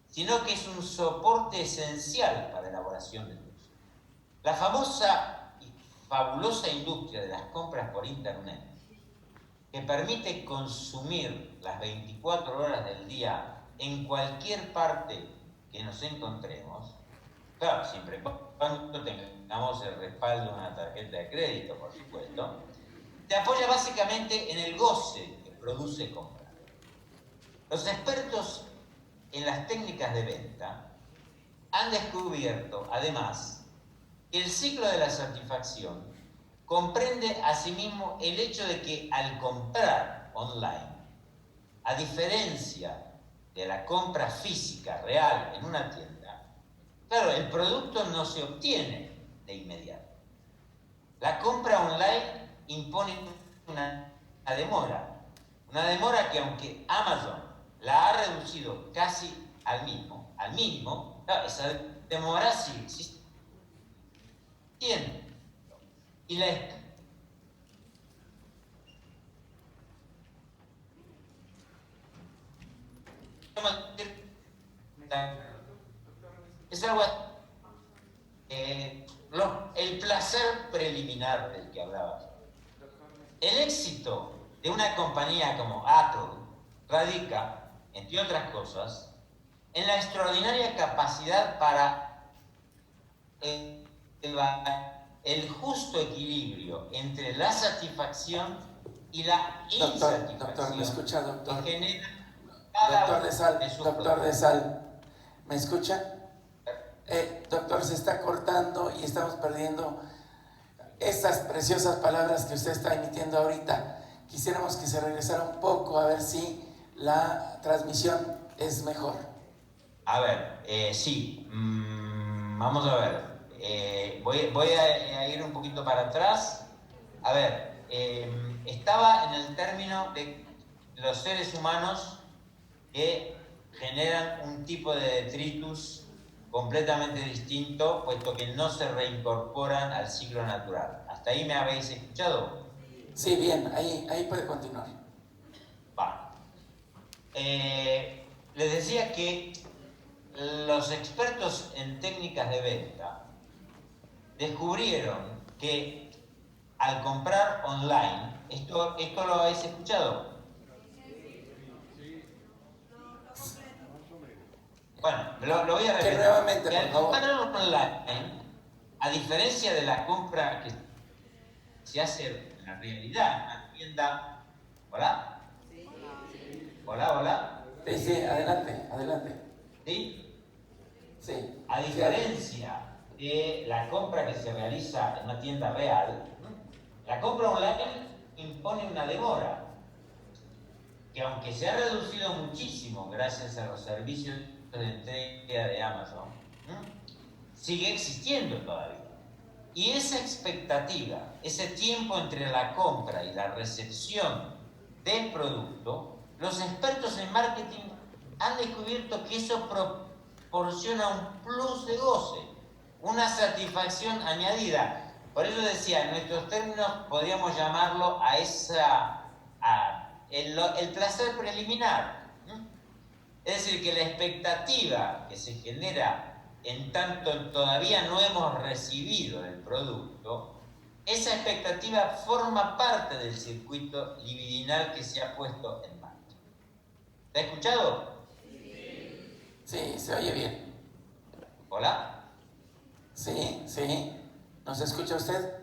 sino que es un soporte esencial para la elaboración del uso. La famosa y fabulosa industria de las compras por internet, que permite consumir las 24 horas del día en cualquier parte que nos encontremos, claro, siempre y cuando tengamos el respaldo de una tarjeta de crédito, por supuesto, se apoya básicamente en el goce que produce comprar. Los expertos en las técnicas de venta han descubierto, además, que el ciclo de la satisfacción comprende asimismo el hecho de que al comprar online, a diferencia de la compra física real en una tienda, claro, el producto no se obtiene de inmediato. La compra online impone una demora que aunque Amazon la ha reducido casi al mínimo, claro, esa demora sí existe. Y la es algo el placer preliminar del que hablaba. El éxito de una compañía como Apple radica, entre otras cosas, en la extraordinaria capacidad para el justo equilibrio entre la satisfacción y la insatisfacción. Doctor, ¿me escucha, doctor? Que genera Doctor de Sal, ¿me escucha? Doctor, se está cortando y estamos perdiendo estas preciosas palabras que usted está emitiendo ahorita. Quisiéramos que se regresara un poco a ver si la transmisión es mejor. A ver, sí, vamos a ver, voy a ir un poquito para atrás. A ver, estaba en el término de los seres humanos que generan un tipo de detritus completamente distinto, puesto que no se reincorporan al ciclo natural. ¿Hasta ahí me habéis escuchado? Sí, bien, ahí puede continuar. Va. Les decía que los expertos en técnicas de venta descubrieron que al comprar online, ¿esto lo habéis escuchado? Bueno, lo voy a repetir. Nuevamente, que por al favor. comprar online, a diferencia de la compra que se hace en la realidad, en una tienda. ¿Hola? Sí. Hola. Sí, adelante. ¿Sí? Sí. A diferencia de la compra que se realiza en una tienda real, la compra online impone una demora, que aunque se ha reducido muchísimo gracias a los servicios de entrega de Amazon, sigue existiendo todavía. Y esa expectativa, ese tiempo entre la compra y la recepción del producto, los expertos en marketing han descubierto que eso proporciona un plus de goce, una satisfacción añadida. Por eso decía, en nuestros términos podríamos llamarlo el placer preliminar. Es decir, que la expectativa que se genera en tanto todavía no hemos recibido el producto, esa expectativa forma parte del circuito libidinal que se ha puesto en marcha. ¿Te has escuchado? Sí, se oye bien. ¿Hola? Sí. ¿Nos escucha usted?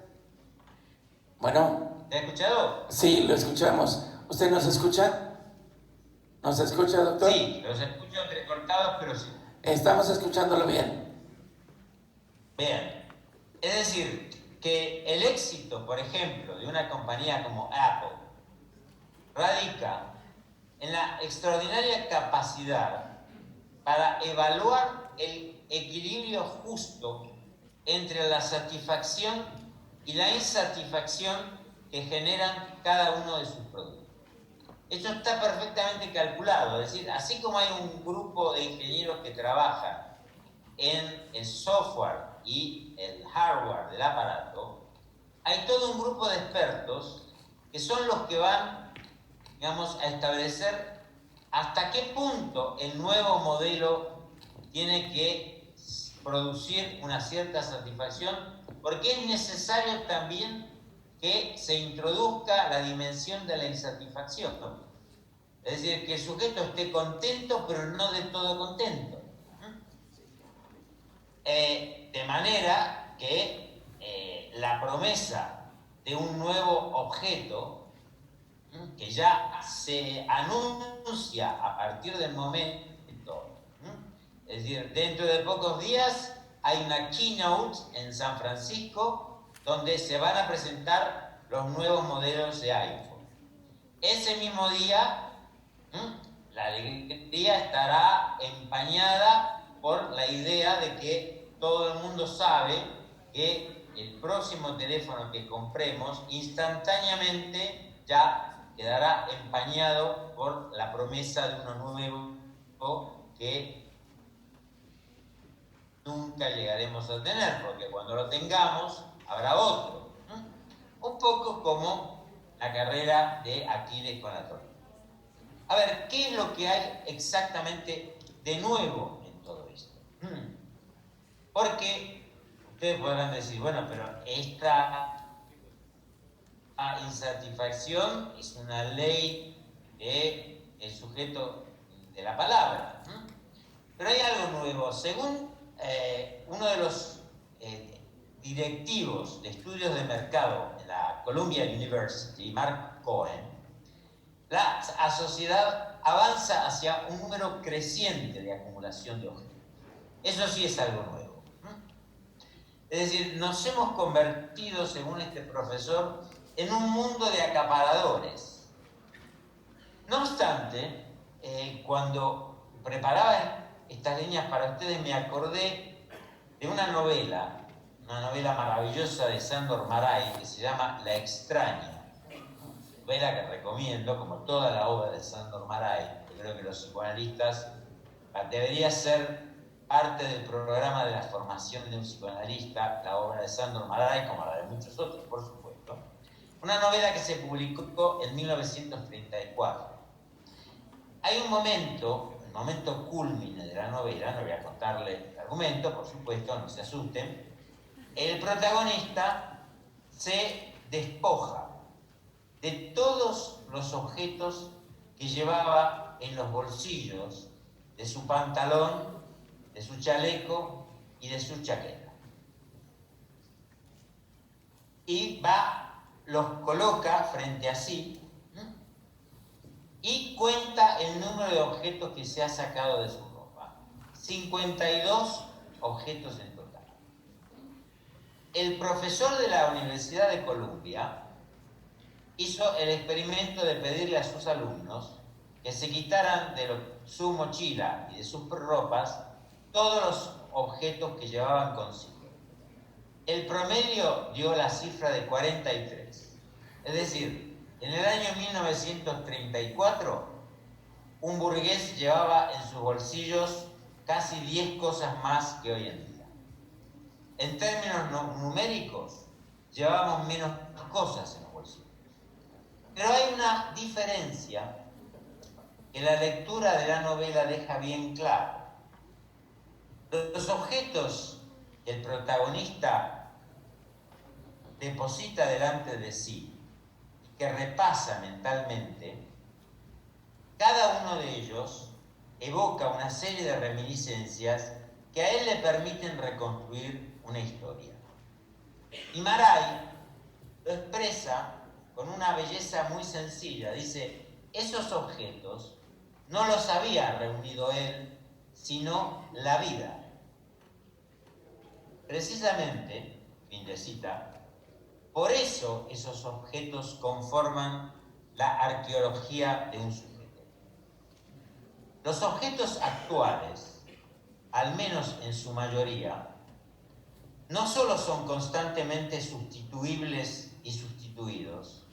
Bueno. ¿Te has escuchado? Sí, lo escuchamos. ¿Usted nos escucha? ¿Nos escucha, doctor? Sí, los escucho entrecortados, pero sí. Estamos escuchándolo bien. Bien. Es decir, que el éxito, por ejemplo, de una compañía como Apple radica en la extraordinaria capacidad para evaluar el equilibrio justo entre la satisfacción y la insatisfacción que generan cada uno de sus productos. Esto está perfectamente calculado, es decir, así como hay un grupo de ingenieros que trabajan en el software y el hardware del aparato, hay todo un grupo de expertos que son los que van, digamos, a establecer hasta qué punto el nuevo modelo tiene que producir una cierta satisfacción, porque es necesario también que se introduzca la dimensión de la insatisfacción, ¿no? Es decir, que el sujeto esté contento, pero no del todo contento. De manera que la promesa de un nuevo objeto, que ya se anuncia a partir del momento Es decir, dentro de pocos días hay una keynote en San Francisco donde se van a presentar los nuevos modelos de iPhone. Ese mismo día, la alegría estará empañada por la idea de que todo el mundo sabe que el próximo teléfono que compremos instantáneamente ya quedará empañado por la promesa de uno nuevo que nunca llegaremos a tener, porque cuando lo tengamos habrá otro. Un poco como la carrera de Aquiles con la torre. A ver, ¿qué es lo que hay exactamente de nuevo en todo esto? Porque ustedes podrán decir, bueno, pero esta insatisfacción es una ley del sujeto de la palabra. Pero hay algo nuevo. Según uno de los directivos de estudios de mercado en la Columbia University, Mark Cohen, la sociedad avanza hacia un número creciente de acumulación de objetos. Eso sí es algo nuevo. Es decir, nos hemos convertido, según este profesor, en un mundo de acaparadores. No obstante, cuando preparaba estas líneas para ustedes me acordé de una novela maravillosa de Sándor Márai que se llama La extraña. Novela que recomiendo, como toda la obra de Sándor Márai. Yo creo que los psicoanalistas debería ser parte del programa de la formación de un psicoanalista, la obra de Sándor Márai, como la de muchos otros, por supuesto. Una novela que se publicó en 1934. Hay un momento, el momento cúlmine de la novela, no voy a contarle el argumento, por supuesto, no se asusten. El protagonista se despoja de todos los objetos que llevaba en los bolsillos de su pantalón, de su chaleco y de su chaqueta. Y los coloca frente a sí y cuenta el número de objetos que se ha sacado de su ropa. 52 objetos en total. El profesor de la Universidad de Columbia hizo el experimento de pedirle a sus alumnos que se quitaran de su mochila y de sus ropas todos los objetos que llevaban consigo. El promedio dio la cifra de 43. Es decir, en el año 1934, un burgués llevaba en sus bolsillos casi 10 cosas más que hoy en día. En términos numéricos, llevábamos menos cosas en los bolsillos. Pero hay una diferencia que la lectura de la novela deja bien claro. Los objetos que el protagonista deposita delante de sí y que repasa mentalmente, cada uno de ellos evoca una serie de reminiscencias que a él le permiten reconstruir una historia. Y Márai lo expresa con una belleza muy sencilla. Dice, esos objetos no los había reunido él, sino la vida. Precisamente, fin de cita, por eso esos objetos conforman la arqueología de un sujeto. Los objetos actuales, al menos en su mayoría, no solo son constantemente sustituibles y sustituidos,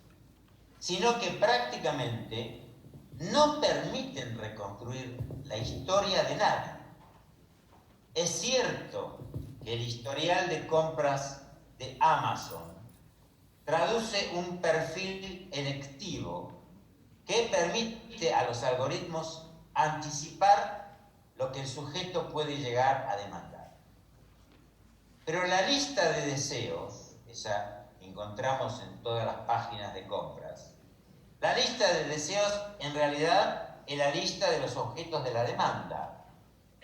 sino que prácticamente no permiten reconstruir la historia de nadie. Es cierto que el historial de compras de Amazon traduce un perfil electivo que permite a los algoritmos anticipar lo que el sujeto puede llegar a demandar. Pero la lista de deseos, esa que encontramos en todas las páginas de compras, la lista de deseos en realidad es la lista de los objetos de la demanda,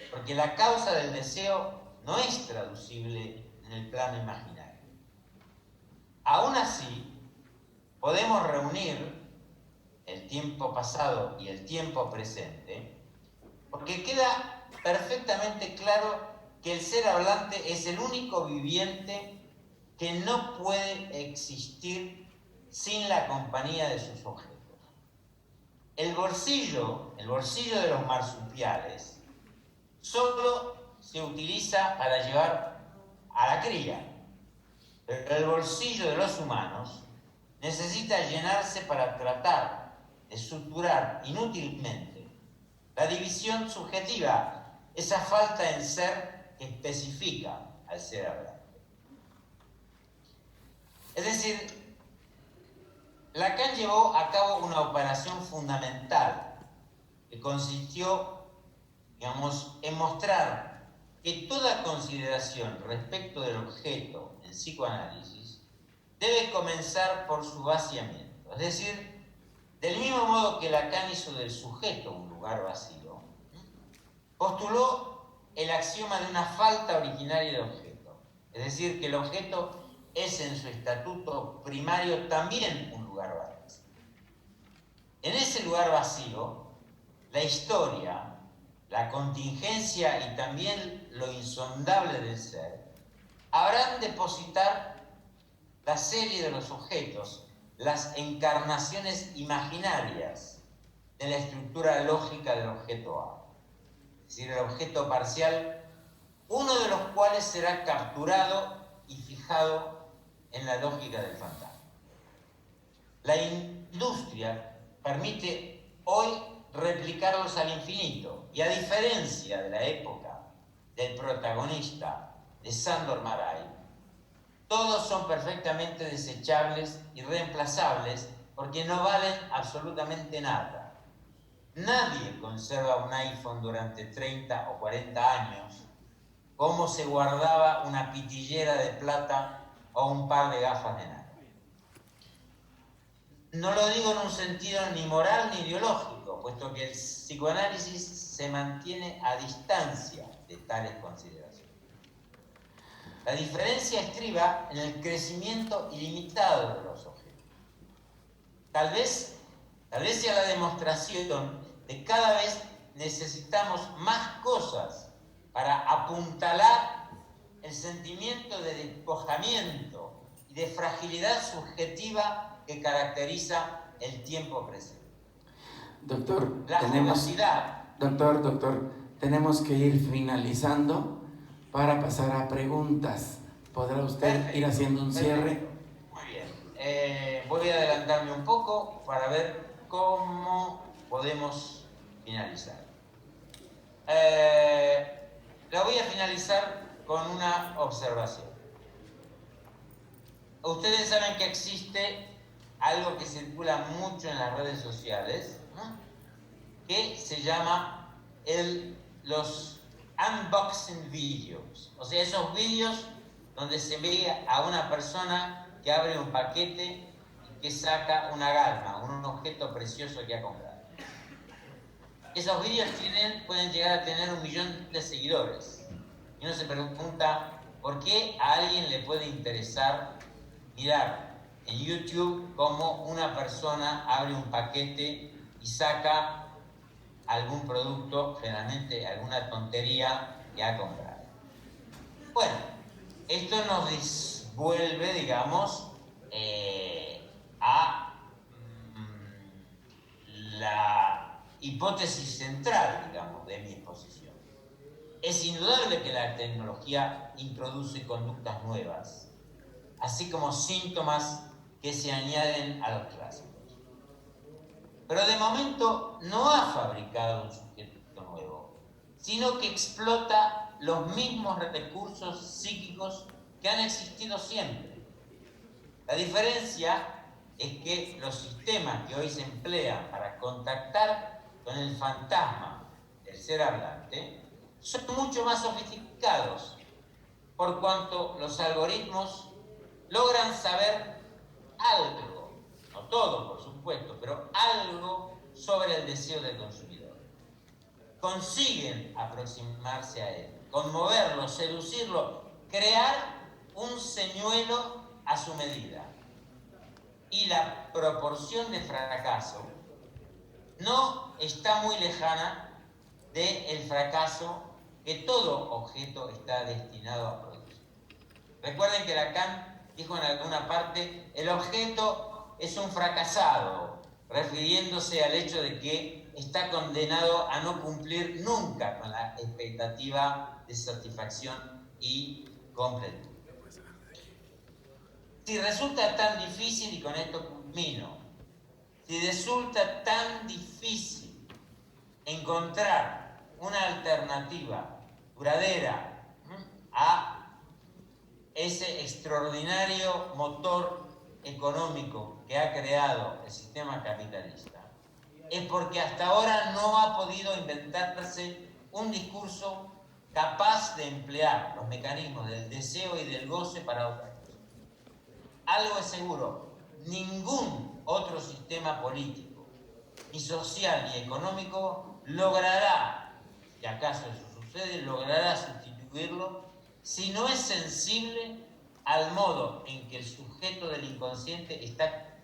porque la causa del deseo no es traducible en el plano imaginario. Aún así, podemos reunir el tiempo pasado y el tiempo presente, porque queda perfectamente claro que el ser hablante es el único viviente que no puede existir sin la compañía de sus objetos. El bolsillo de los marsupiales solo se utiliza para llevar a la cría, pero el bolsillo de los humanos necesita llenarse para tratar de suturar inútilmente la división subjetiva, esa falta en ser que especifica al ser hablante. Es decir, Lacan llevó a cabo una operación fundamental que consistió, digamos, en mostrar que toda consideración respecto del objeto en psicoanálisis debe comenzar por su vaciamiento. Es decir, del mismo modo que Lacan hizo del sujeto un lugar vacío, postuló el axioma de una falta originaria de objeto. Es decir, que el objeto es en su estatuto primario también un lugar vacío. En ese lugar vacío, la historia, la contingencia y también lo insondable del ser habrán de depositar la serie de los objetos, las encarnaciones imaginarias de la estructura lógica del objeto A. Es decir, el objeto parcial, uno de los cuales será capturado y fijado en la lógica del fantasma. La industria permite hoy replicarlos al infinito, y a diferencia de la época del protagonista de Sándor Márai, todos son perfectamente desechables y reemplazables porque no valen absolutamente nada. Nadie conserva un iPhone durante 30 o 40 años como se guardaba una pitillera de plata o un par de gafas de nada. No lo digo en un sentido ni moral ni ideológico, puesto que el psicoanálisis se mantiene a distancia de tales consideraciones. La diferencia estriba en el crecimiento ilimitado de los objetos. Tal vez sea la demostración de que cada vez necesitamos más cosas para apuntalar el sentimiento de despojamiento y de fragilidad subjetiva que caracteriza el tiempo presente. Doctor, tenemos que ir finalizando para pasar a preguntas. ¿Podrá usted ir haciendo un cierre? Muy bien. Voy a adelantarme un poco para ver cómo podemos finalizar. La voy a finalizar con una observación. Ustedes saben que existe algo que circula mucho en las redes sociales, ¿no?, que se llama los unboxing videos. O sea, esos vídeos donde se ve a una persona que abre un paquete y que saca una galma, un objeto precioso que ha comprado. Esos vídeos pueden llegar a tener 1 millón de seguidores. Y uno se pregunta, ¿por qué a alguien le puede interesar mirar en YouTube cómo una persona abre un paquete y saca algún producto, generalmente alguna tontería que ha comprado? Bueno, esto nos vuelve, digamos, a la hipótesis central, digamos, de mi exposición. Es indudable que la tecnología introduce conductas nuevas, así como síntomas que se añaden a los clásicos. Pero de momento no ha fabricado un sujeto nuevo, sino que explota los mismos recursos psíquicos que han existido siempre. La diferencia es que los sistemas que hoy se emplean para contactar con el fantasma del ser hablante son mucho más sofisticados, por cuanto los algoritmos logran saber algo, no todo por supuesto, pero algo sobre el deseo del consumidor. Consiguen aproximarse a él, conmoverlo, seducirlo, crear un señuelo a su medida. Y la proporción de fracaso no está muy lejana del fracaso que todo objeto está destinado a producir. Recuerden que Lacan dijo en alguna parte, el objeto es un fracasado, refiriéndose al hecho de que está condenado a no cumplir nunca con la expectativa de satisfacción y completud. Si resulta tan difícil, y con esto culmino, si resulta tan difícil encontrar una alternativa duradera a ese extraordinario motor económico que ha creado el sistema capitalista, es porque hasta ahora no ha podido inventarse un discurso capaz de emplear los mecanismos del deseo y del goce para otra cosa. Algo es seguro, ningún otro sistema político, ni social ni económico logrará, si acaso eso sucede, logrará sustituirlo si no es sensible al modo en que el sujeto del inconsciente está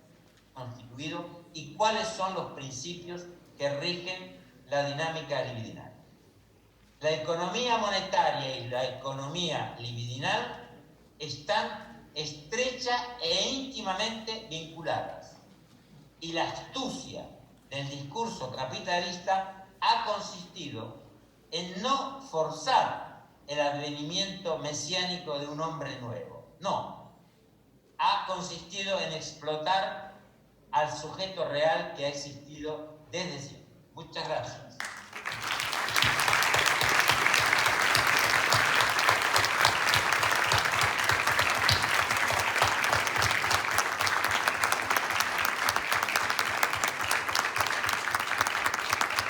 constituido y cuáles son los principios que rigen la dinámica libidinal. La economía monetaria y la economía libidinal están estrecha e íntimamente vinculadas, y la astucia del discurso capitalista ha consistido en no forzar el advenimiento mesiánico de un hombre nuevo, no, ha consistido en explotar al sujeto real que ha existido desde siempre. Muchas gracias.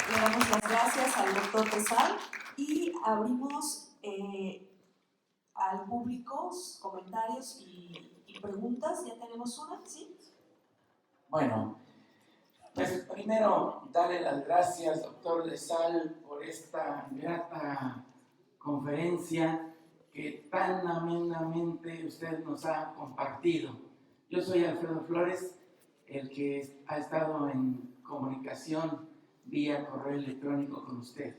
Le damos las gracias al doctor Tetzal y abrimos al público comentarios y preguntas. Ya tenemos una, ¿sí? Bueno, pues primero darle las gracias, doctor Tetzal, por esta grata conferencia que tan amenamente usted nos ha compartido. Yo soy Alfredo Flores, el que ha estado en comunicación vía correo electrónico con usted.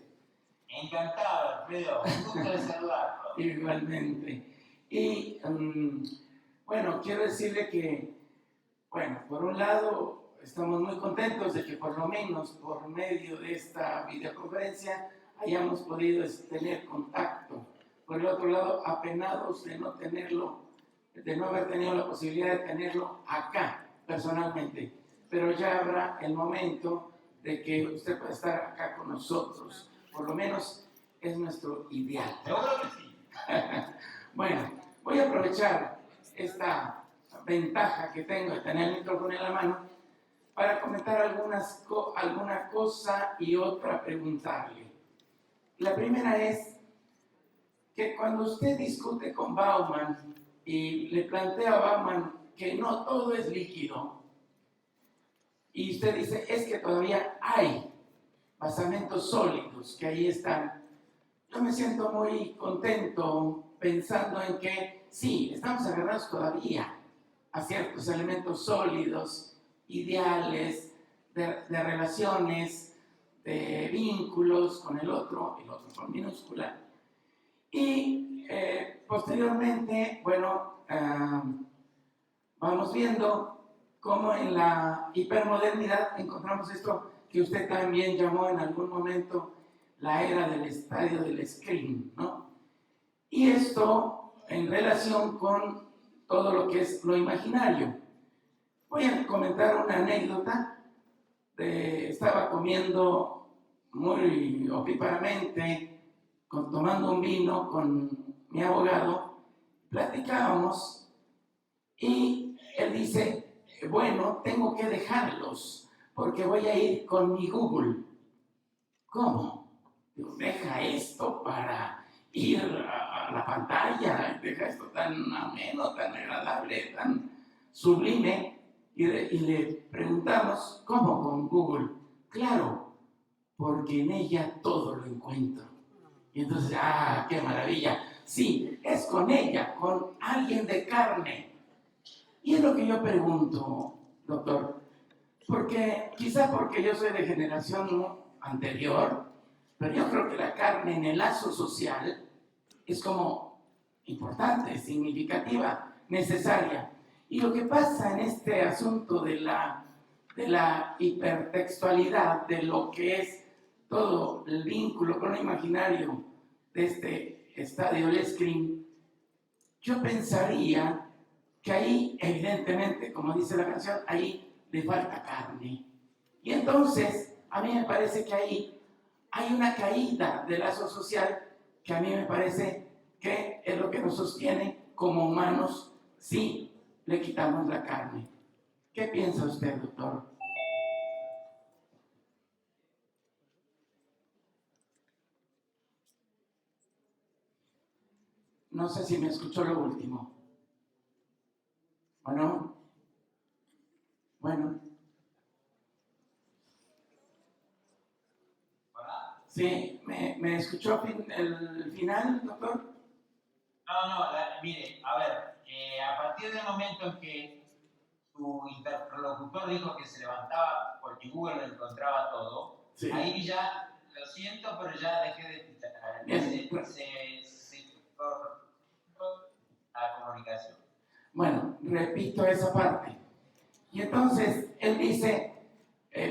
Encantado, Alfredo, un gusto de saludarlo. Igualmente. Y bueno, quiero decirle que, bueno, por un lado estamos muy contentos de que por lo menos por medio de esta videoconferencia hayamos podido tener contacto. Por el otro lado, apenados de no tenerlo, de no haber tenido la posibilidad de tenerlo acá, personalmente. Pero ya habrá el momento de que usted pueda estar acá con nosotros. Por lo menos es nuestro ideal. Seguro que sí. Bueno, voy a aprovechar esta ventaja que tengo de tener el micrófono en la mano para comentar alguna cosa y otra preguntarle. La primera es que cuando usted discute con Bauman y le plantea a Bauman que no todo es líquido, y usted dice, es que todavía hay basamentos sólidos que ahí están. Yo me siento muy contento pensando en que sí, estamos agarrados todavía a ciertos elementos sólidos, ideales, de relaciones, de vínculos con el otro con minúscula. Y posteriormente, bueno, vamos viendo cómo en la hipermodernidad encontramos esto que usted también llamó en algún momento la era del estadio del screen, ¿no? Y esto en relación con todo lo que es lo imaginario. Voy a comentar una anécdota. Estaba comiendo muy opíparamente, tomando un vino con mi abogado, platicábamos y él dice, bueno, tengo que dejarlos porque voy a ir con mi Google. ¿Cómo? Digo, deja esto para ir a la pantalla, deja esto tan ameno, tan agradable, tan sublime. Y le preguntamos, ¿cómo con Google? Claro, porque en ella todo lo encuentro. Y entonces, qué maravilla. Sí, es con ella, con alguien de carne. Y es lo que yo pregunto, doctor, porque quizá porque yo soy de generación anterior, pero yo creo que la carne en el lazo social es como importante, significativa, necesaria. Y lo que pasa en este asunto de la hipertextualidad, de lo que es todo el vínculo con lo imaginario de este estadio del screen, yo pensaría que ahí, evidentemente, como dice la canción, ahí le falta carne. Y entonces, a mí me parece que ahí hay una caída del lazo social que a mí me parece que es lo que nos sostiene como humanos si le quitamos la carne. ¿Qué piensa usted, doctor? No sé si me escuchó lo último. Bueno. Sí, ¿me escuchó el final, doctor? Mire, a ver, a partir del momento en que su interlocutor dijo que se levantaba porque Google lo encontraba todo, sí. Ahí ya, lo siento, pero ya dejé de escuchar. Se cortó la comunicación. Bueno, repito esa parte. Y entonces él dice,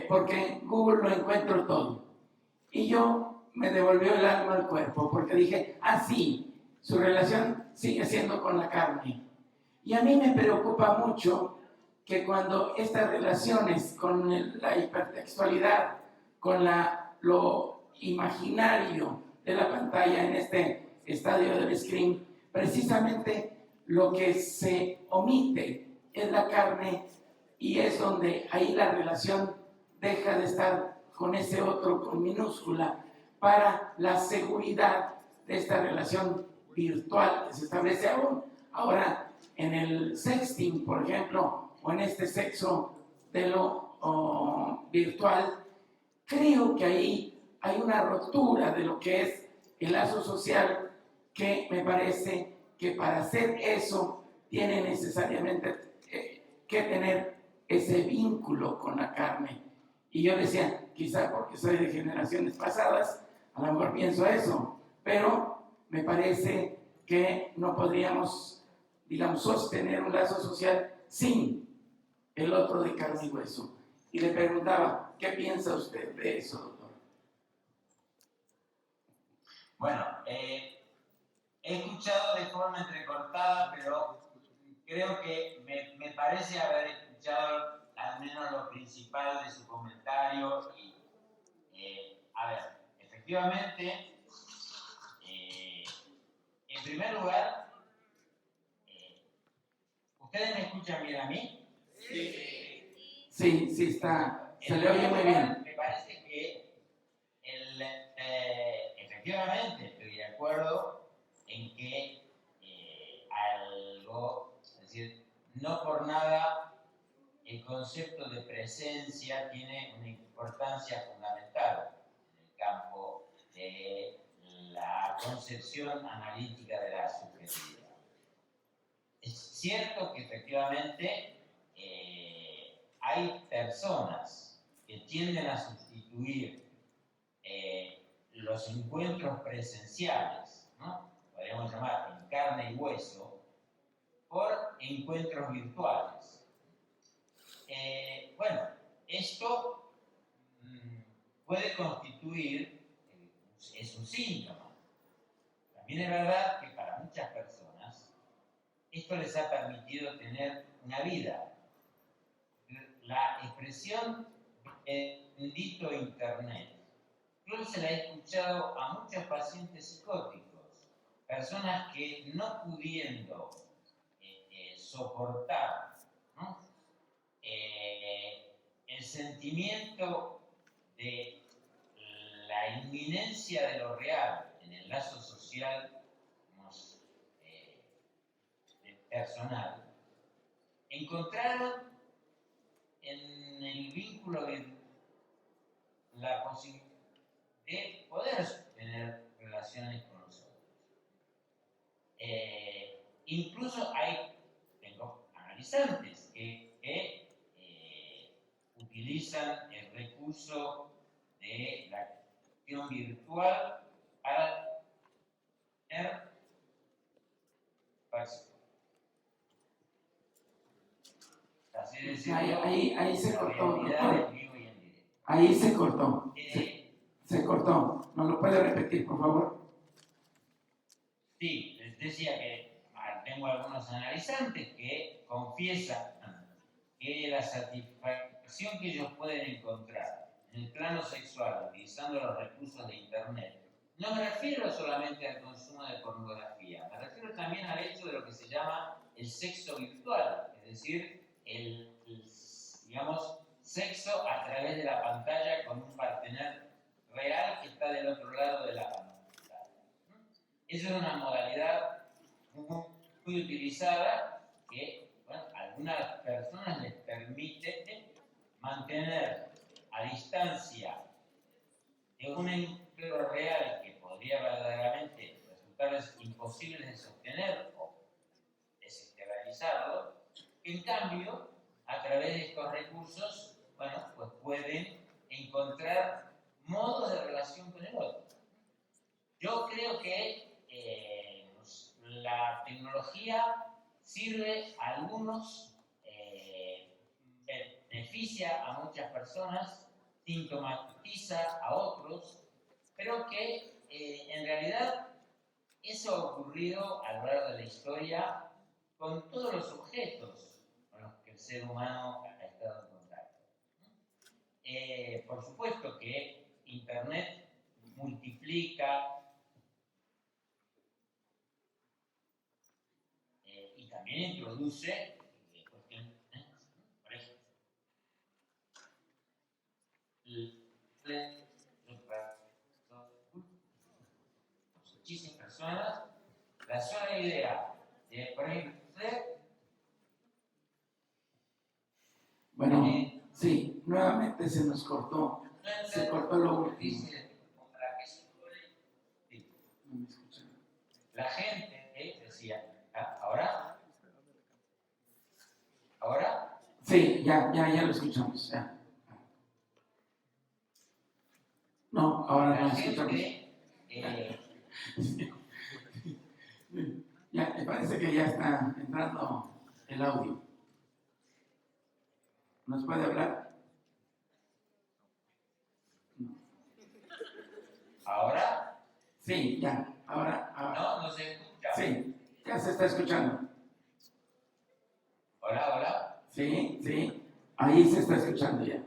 porque Google lo encuentro todo. Y yo me devolvió el alma al cuerpo, porque dije, sí, su relación sigue siendo con la carne. Y a mí me preocupa mucho que cuando estas relaciones con la hipertextualidad, con lo imaginario de la pantalla en este estadio del screen, precisamente lo que se omite es la carne, y es donde ahí la relación deja de estar con ese otro con minúscula para la seguridad de esta relación virtual que se establece aún ahora en el sexting, por ejemplo, o en este sexo de lo virtual. Creo que ahí hay una rotura de lo que es el lazo social, que me parece que para hacer eso tiene necesariamente que tener ese vínculo con la carne. Y yo decía, quizá porque soy de generaciones pasadas, a lo mejor pienso eso, pero me parece que no podríamos, digamos, sostener un lazo social sin el otro de carne y hueso. Y le preguntaba, ¿qué piensa usted de eso, doctor? Bueno, he escuchado de forma entrecortada, pero creo que me parece haber escuchado al menos lo principal de su comentario. Y, a ver, efectivamente, en primer lugar, ¿ustedes me escuchan bien a mí? Sí, está. Se le oye muy bien. Me parece que efectivamente estoy de acuerdo en que algo, es decir, no por nada el concepto de presencia tiene una importancia fundamental en el campo de la concepción analítica de la subjetividad. Es cierto que efectivamente hay personas que tienden a sustituir los encuentros presenciales, ¿no? Podríamos llamar en carne y hueso, por encuentros virtuales. Bueno, esto puede constituir, es un síntoma. También es verdad que para muchas personas esto les ha permitido tener una vida. La expresión bendito Internet, yo se la he escuchado a muchos pacientes psicóticos, personas que no pudiendo soportar, ¿no? El sentimiento de la inminencia de lo real en el lazo social personal, encontraron en el vínculo la posibilidad de poder tener relaciones con los otros. Incluso tengo analizantes que utilizan el recurso de la virtual al tener ahí se cortó, doctor. en vivo y en directo. Ahí se cortó. Se cortó. ¿No lo puede repetir, por favor? Sí, les decía que tengo algunos analizantes que confiesan que la satisfacción que ellos pueden encontrar en el plano sexual utilizando los recursos de Internet, no me refiero solamente al consumo de pornografía, me refiero también al hecho de lo que se llama el sexo virtual, es decir, el digamos, sexo a través de la pantalla con un partener real que está del otro lado de la pantalla. Esa es una modalidad muy utilizada que, bueno, a algunas personas les permite mantener a distancia de un encuentro real que podría verdaderamente resultarles imposibles de sostener o desintegralizarlo, que en cambio, a través de estos recursos, bueno, pues pueden encontrar modos de relación con el otro. Yo creo que la tecnología sirve a algunos, beneficia a muchas personas, sintomatiza a otros, pero que en realidad eso ha ocurrido a lo largo de la historia con todos los objetos con los que el ser humano ha estado en contacto. Por supuesto que Internet multiplica y también introduce cuestiones, por ejemplo, muchísimas personas, la sola idea de, por ejemplo, bueno, sí, nuevamente se nos cortó. Se cortó lo último. No me escuchan. La gente decía, ¿ahora? ¿Ahora? Sí, ya lo escuchamos. Ya. No, ahora no escuchamos. Ya, me parece que ya está entrando el audio. ¿Nos puede hablar? No. ¿Ahora? Sí, ya, ahora. No se escucha. Sí, ya se está escuchando. Hola. Sí, ahí se está escuchando ya.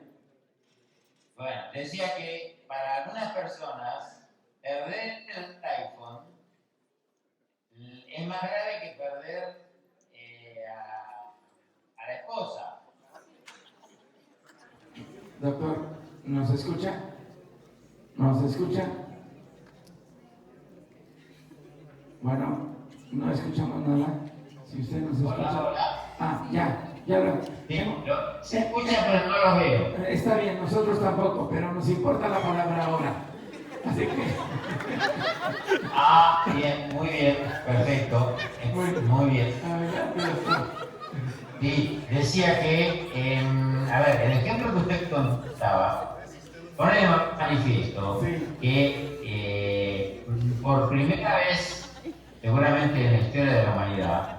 Bueno, decía que para algunas personas perder el iPhone es más grave que perder a la esposa. Doctor, ¿nos escucha? ¿Nos escucha? Bueno, no escuchamos nada. Si usted nos escucha. Hola. Ah, ya lo. Sí, se escucha, pero no lo veo. Está bien, nosotros tampoco, pero nos importa la palabra ahora. Así que. Bien, muy bien, perfecto. Muy bien. Sí, decía que, a ver, el ejemplo que usted contaba pone de manifiesto que por primera vez, seguramente en la historia de la humanidad,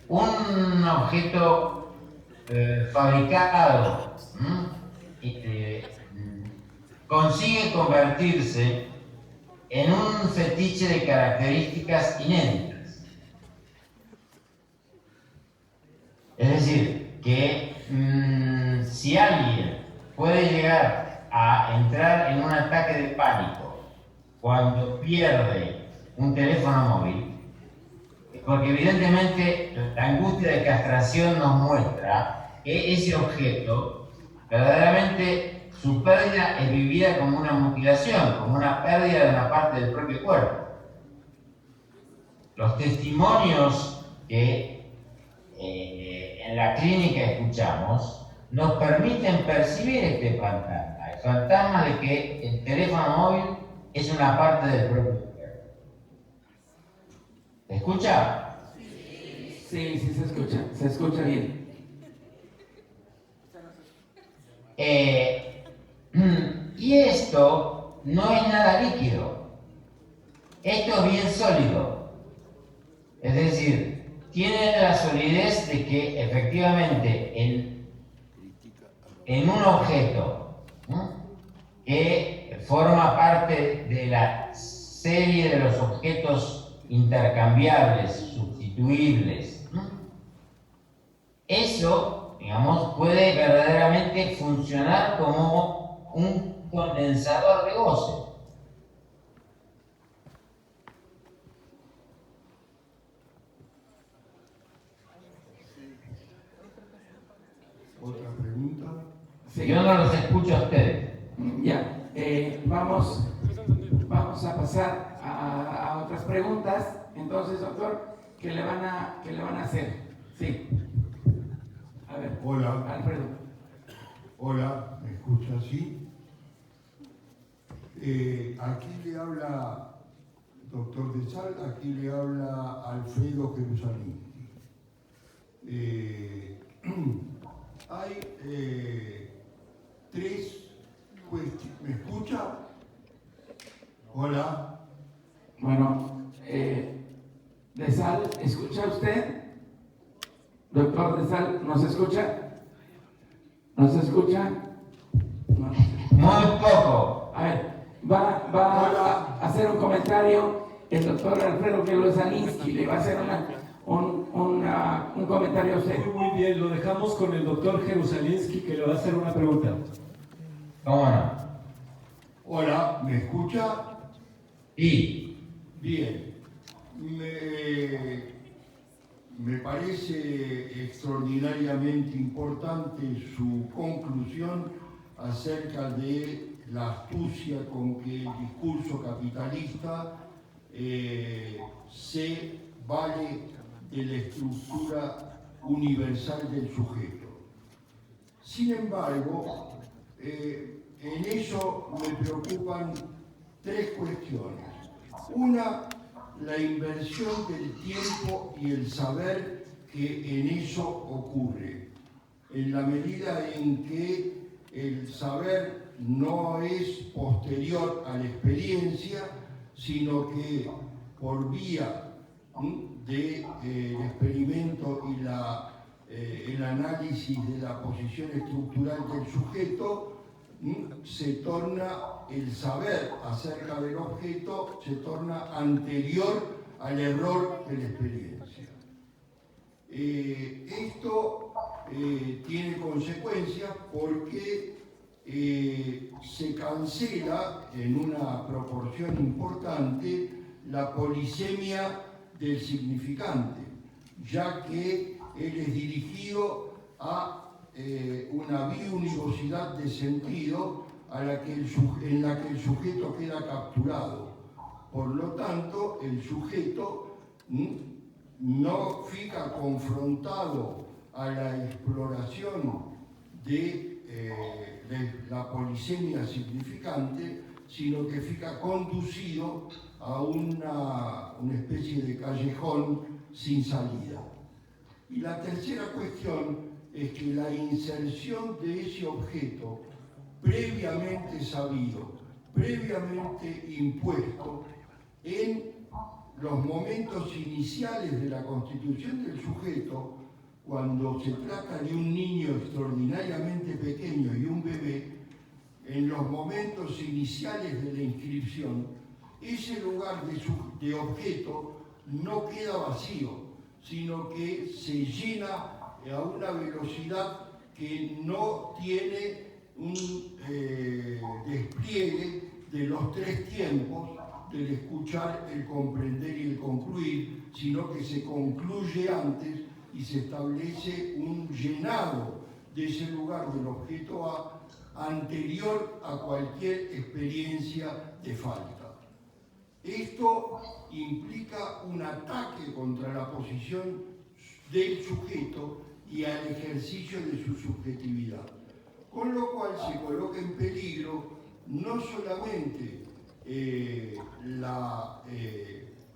un objeto fabricado consigue convertirse en un fetiche de características inéditas. Es decir, que si alguien puede llegar a entrar en un ataque de pánico cuando pierde un teléfono móvil, porque evidentemente la angustia de castración nos muestra que ese objeto, verdaderamente su pérdida es vivida como una mutilación, como una pérdida de una parte del propio cuerpo. Los testimonios que en la clínica escuchamos nos permiten percibir este fantasma, el fantasma de que el teléfono móvil es una parte del propio cuerpo. ¿Se escucha? Sí, se escucha bien. Y Y esto no es nada líquido, esto es bien sólido. Es decir, tiene la solidez de que efectivamente en un objeto, ¿no?, que forma parte de la serie de los objetos intercambiables, sustituibles, ¿no?, eso, digamos, puede verdaderamente funcionar como un condensador de goce. ¿Otra pregunta? Sí. Yo no los escucho a ustedes. Ya, vamos a pasar a otras preguntas. Entonces, doctor, ¿qué le van a hacer? Sí. A ver. Hola. Alfredo. Hola, ¿me escucha así? Aquí le habla doctor de Sal, aquí le habla Alfredo Jerusalinski. Hay tres cuestiones. ¿Me escucha? Hola. Bueno, de Sal, ¿escucha usted? Doctor de Sal, ¿nos escucha? ¿Nos escucha? No. Muy poco. A ver, va a hacer un comentario el doctor Alfredo Jerusalinski, le va a hacer un comentario a usted. Muy bien, lo dejamos con el doctor Jerusalinski, que le va a hacer una pregunta. ¿Cómo no? Hola, ¿me escucha? Y Bien. Me parece extraordinariamente importante su conclusión acerca de la astucia con que el discurso capitalista se vale de la estructura universal del sujeto. Sin embargo, en eso me preocupan tres cuestiones. Una, la inversión del tiempo y el saber que en eso ocurre. En la medida en que el saber no es posterior a la experiencia, sino que por vía del experimento y el análisis de la posición estructural del sujeto, se torna el saber acerca del objeto, se torna anterior al error de la experiencia. Esto tiene consecuencias porque se cancela en una proporción importante la polisemia del significante, ya que él es dirigido a una biunivocidad de sentido en la que el sujeto queda capturado. Por lo tanto, el sujeto no fica confrontado a la exploración de la polisemia significante, sino que fica conducido a una especie de callejón sin salida. Y la tercera cuestión es que la inserción de ese objeto previamente sabido, previamente impuesto en los momentos iniciales de la constitución del sujeto, cuando se trata de un niño extraordinariamente pequeño y un bebé, en los momentos iniciales de la inscripción, ese lugar de objeto no queda vacío, sino que se llena a una velocidad que no tiene un despliegue de los tres tiempos del escuchar, el comprender y el concluir, sino que se concluye antes y se establece un llenado de ese lugar del objeto A anterior a cualquier experiencia de falta. Esto implica un ataque contra la posición del sujeto y al ejercicio de su subjetividad, con lo cual se coloca en peligro no solamente la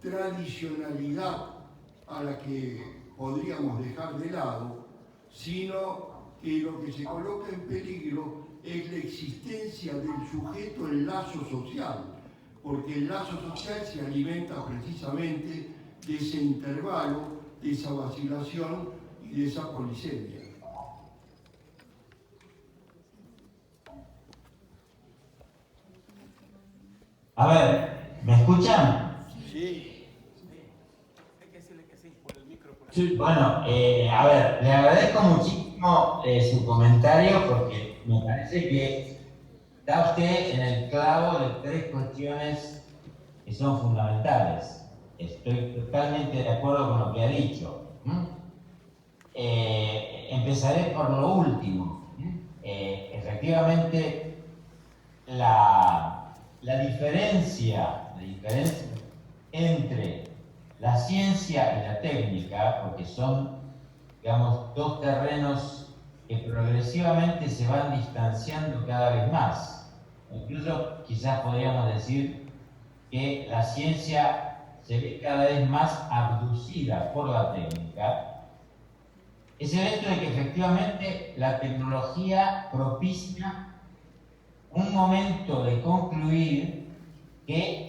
tradicionalidad a la que podríamos dejar de lado, sino que lo que se coloca en peligro es la existencia del sujeto en lazo social, porque el lazo social se alimenta precisamente de ese intervalo, de esa vacilación y de esa polisemia. A ver, ¿me escuchan? Sí. Hay que decirle que sí, por el micro. Sí. Bueno, a ver, le agradezco muchísimo su comentario porque me parece que da usted en el clavo de 3 cuestiones que son fundamentales. Estoy totalmente de acuerdo con lo que ha dicho. Empezaré por lo último. Efectivamente, la diferencia entre la ciencia y la técnica, porque son, digamos, 2 terrenos que progresivamente se van distanciando cada vez más. Incluso quizás podríamos decir que la ciencia se ve cada vez más abducida por la técnica, es el hecho de que efectivamente la tecnología propicia un momento de concluir que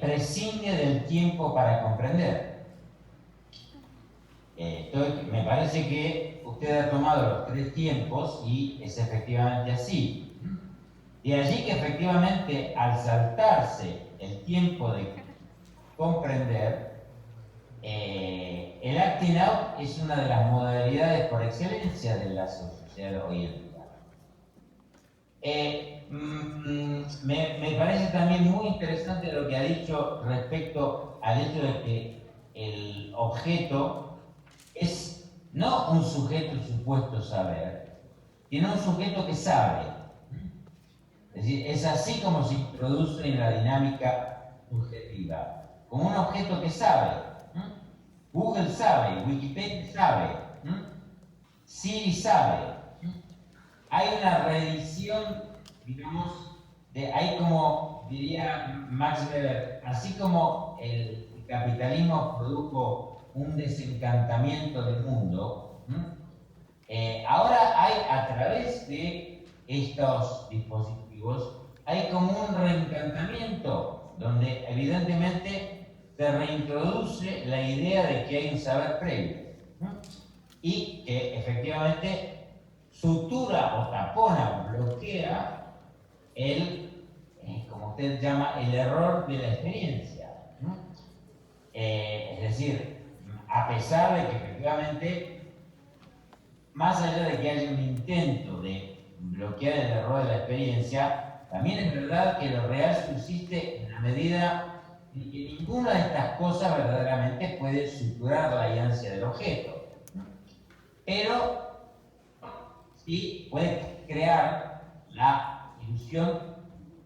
prescinde del tiempo para comprender. Me parece que usted ha tomado los 3 tiempos y es efectivamente así. De allí que efectivamente al saltarse el tiempo de comprender, el acting out es una de las modalidades por excelencia del lazo social hoy en día. Me parece también muy interesante lo que ha dicho respecto al hecho de que el objeto es no un sujeto supuesto saber, sino un sujeto que sabe. Es decir, es así como se introduce en la dinámica subjetiva, como un objeto que sabe. Google sabe, Wikipedia sabe, Siri sabe. Hay una reedición, digamos, hay como diría Max Weber, así como el capitalismo produjo un desencantamiento del mundo, ahora hay a través de estos dispositivos, hay como un reencantamiento, donde evidentemente se reintroduce la idea de que hay un saber previo, y que efectivamente sutura o tapona o bloquea el, como usted llama, el error de la experiencia. Es decir, a pesar de que efectivamente, más allá de que haya un intento de bloquear el error de la experiencia, también es verdad que lo real subsiste en la medida en que ninguna de estas cosas verdaderamente puede suturar la ansia del objeto, pero sí puede crear la ilusión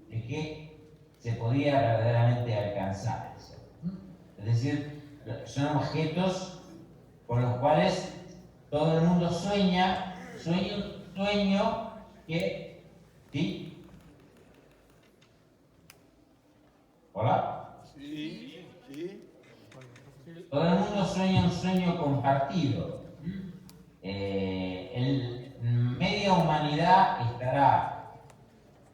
de que se podía verdaderamente alcanzar eso. Es decir, son objetos con los cuales todo el mundo sueña un sueño que... ¿Sí? ¿Hola? Sí, sí. Todo el mundo sueña un sueño compartido. Media humanidad estará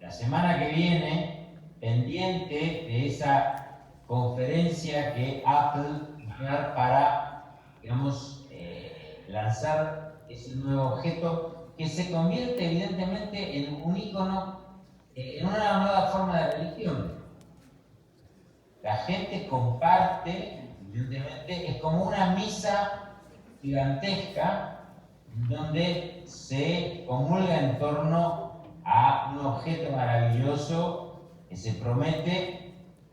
la semana que viene pendiente de esa conferencia que Apple va a dar para, digamos, lanzar ese nuevo objeto que se convierte evidentemente en un ícono, en una nueva forma de religión. La gente comparte, evidentemente, es como una misa gigantesca donde se comulga en torno a un objeto maravilloso que se promete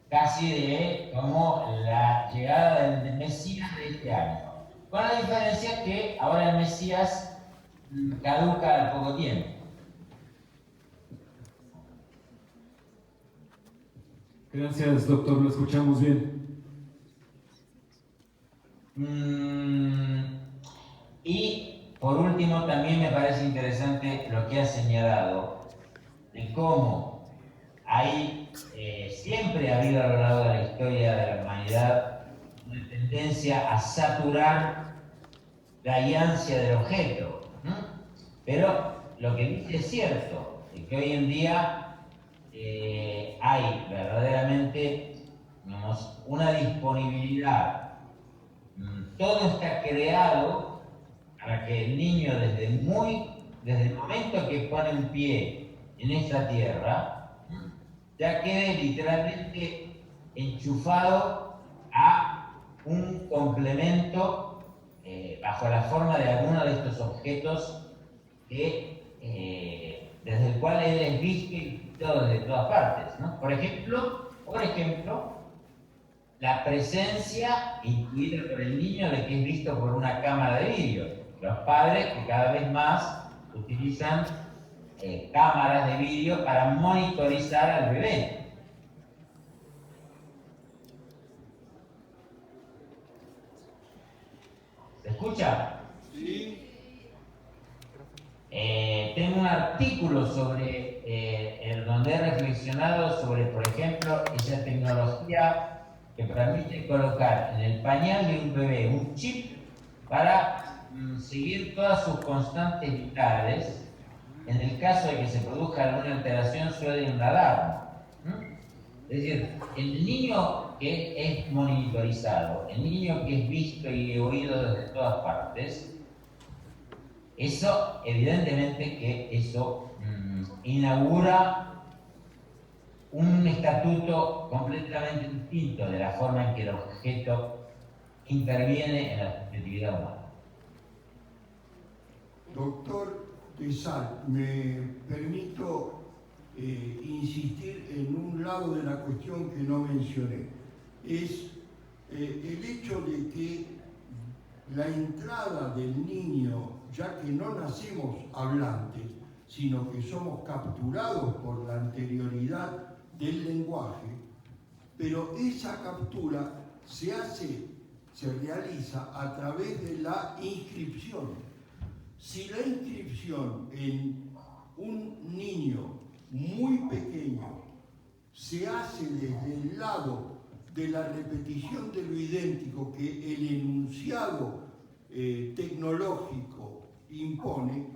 casi de como la llegada del Mesías de este año. Con la diferencia que ahora el Mesías caduca al poco tiempo. Gracias, doctor, lo escuchamos bien. Y por último, también me parece interesante lo que ha señalado de cómo hay siempre ha habido a lo largo de la historia de la humanidad una tendencia a saturar la ansia del objeto, pero lo que dice es cierto, que hoy en día hay verdaderamente, digamos, una disponibilidad. Todo está creado para que el niño desde el momento que pone un pie en esa tierra, ya quede literalmente enchufado a un complemento bajo la forma de alguno de estos objetos que, desde el cual él es visto y visitado desde todas partes, ¿no? Por ejemplo, la presencia intuida por el niño de que es visto por una cámara de vídeo. Los padres que cada vez más utilizan cámaras de vídeo para monitorizar al bebé. ¿Se escucha? Sí. Tengo un artículo sobre donde he reflexionado sobre, por ejemplo, esa tecnología que permite colocar en el pañal de un bebé un chip para seguir todas sus constantes vitales. En el caso de que se produzca alguna alteración, suele una alarma. Es decir, el niño que es monitorizado, el niño que es visto y oído desde todas partes, eso, evidentemente que eso inaugura un estatuto completamente distinto de la forma en que el objeto interviene en la subjetividad humana. Doctor de Sal, me permito insistir en un lado de la cuestión que no mencioné. Es el hecho de que la entrada del niño, ya que no nacemos hablantes, sino que somos capturados por la anterioridad del lenguaje, pero esa captura se realiza a través de la inscripción. Si la inscripción en un niño muy pequeño se hace desde el lado de la repetición de lo idéntico que el enunciado tecnológico impone,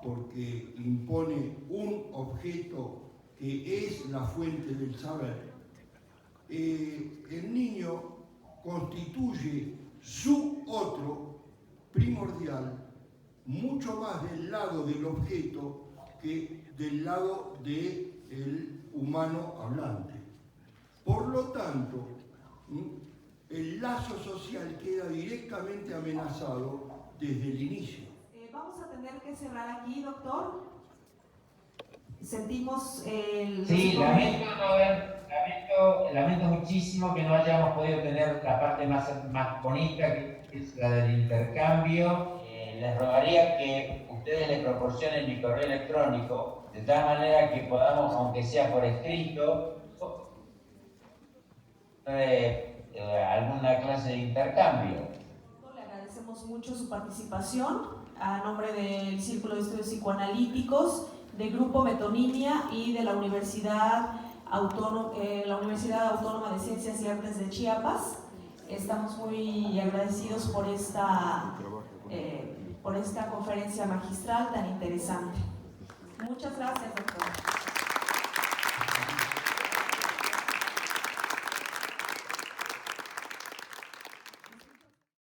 porque impone un objeto que es la fuente del saber, el niño constituye su otro primordial mucho más del lado del objeto que del lado del humano hablante. Por lo tanto, el lazo social queda directamente amenazado desde el inicio. Vamos a tener que cerrar aquí, doctor. Sentimos el... Sí, lamento muchísimo que no hayamos podido tener la parte más bonita, que es la del intercambio. Les rogaría que ustedes les proporcionen mi correo electrónico, de tal manera que podamos, aunque sea por escrito, alguna clase de intercambio. Le agradecemos mucho su participación a nombre del Círculo de Estudios Psicoanalíticos, del Grupo Metonimia y de la Universidad Autónoma de Ciencias y Artes de Chiapas. Estamos muy agradecidos por esta conferencia magistral tan interesante. Muchas gracias, doctor.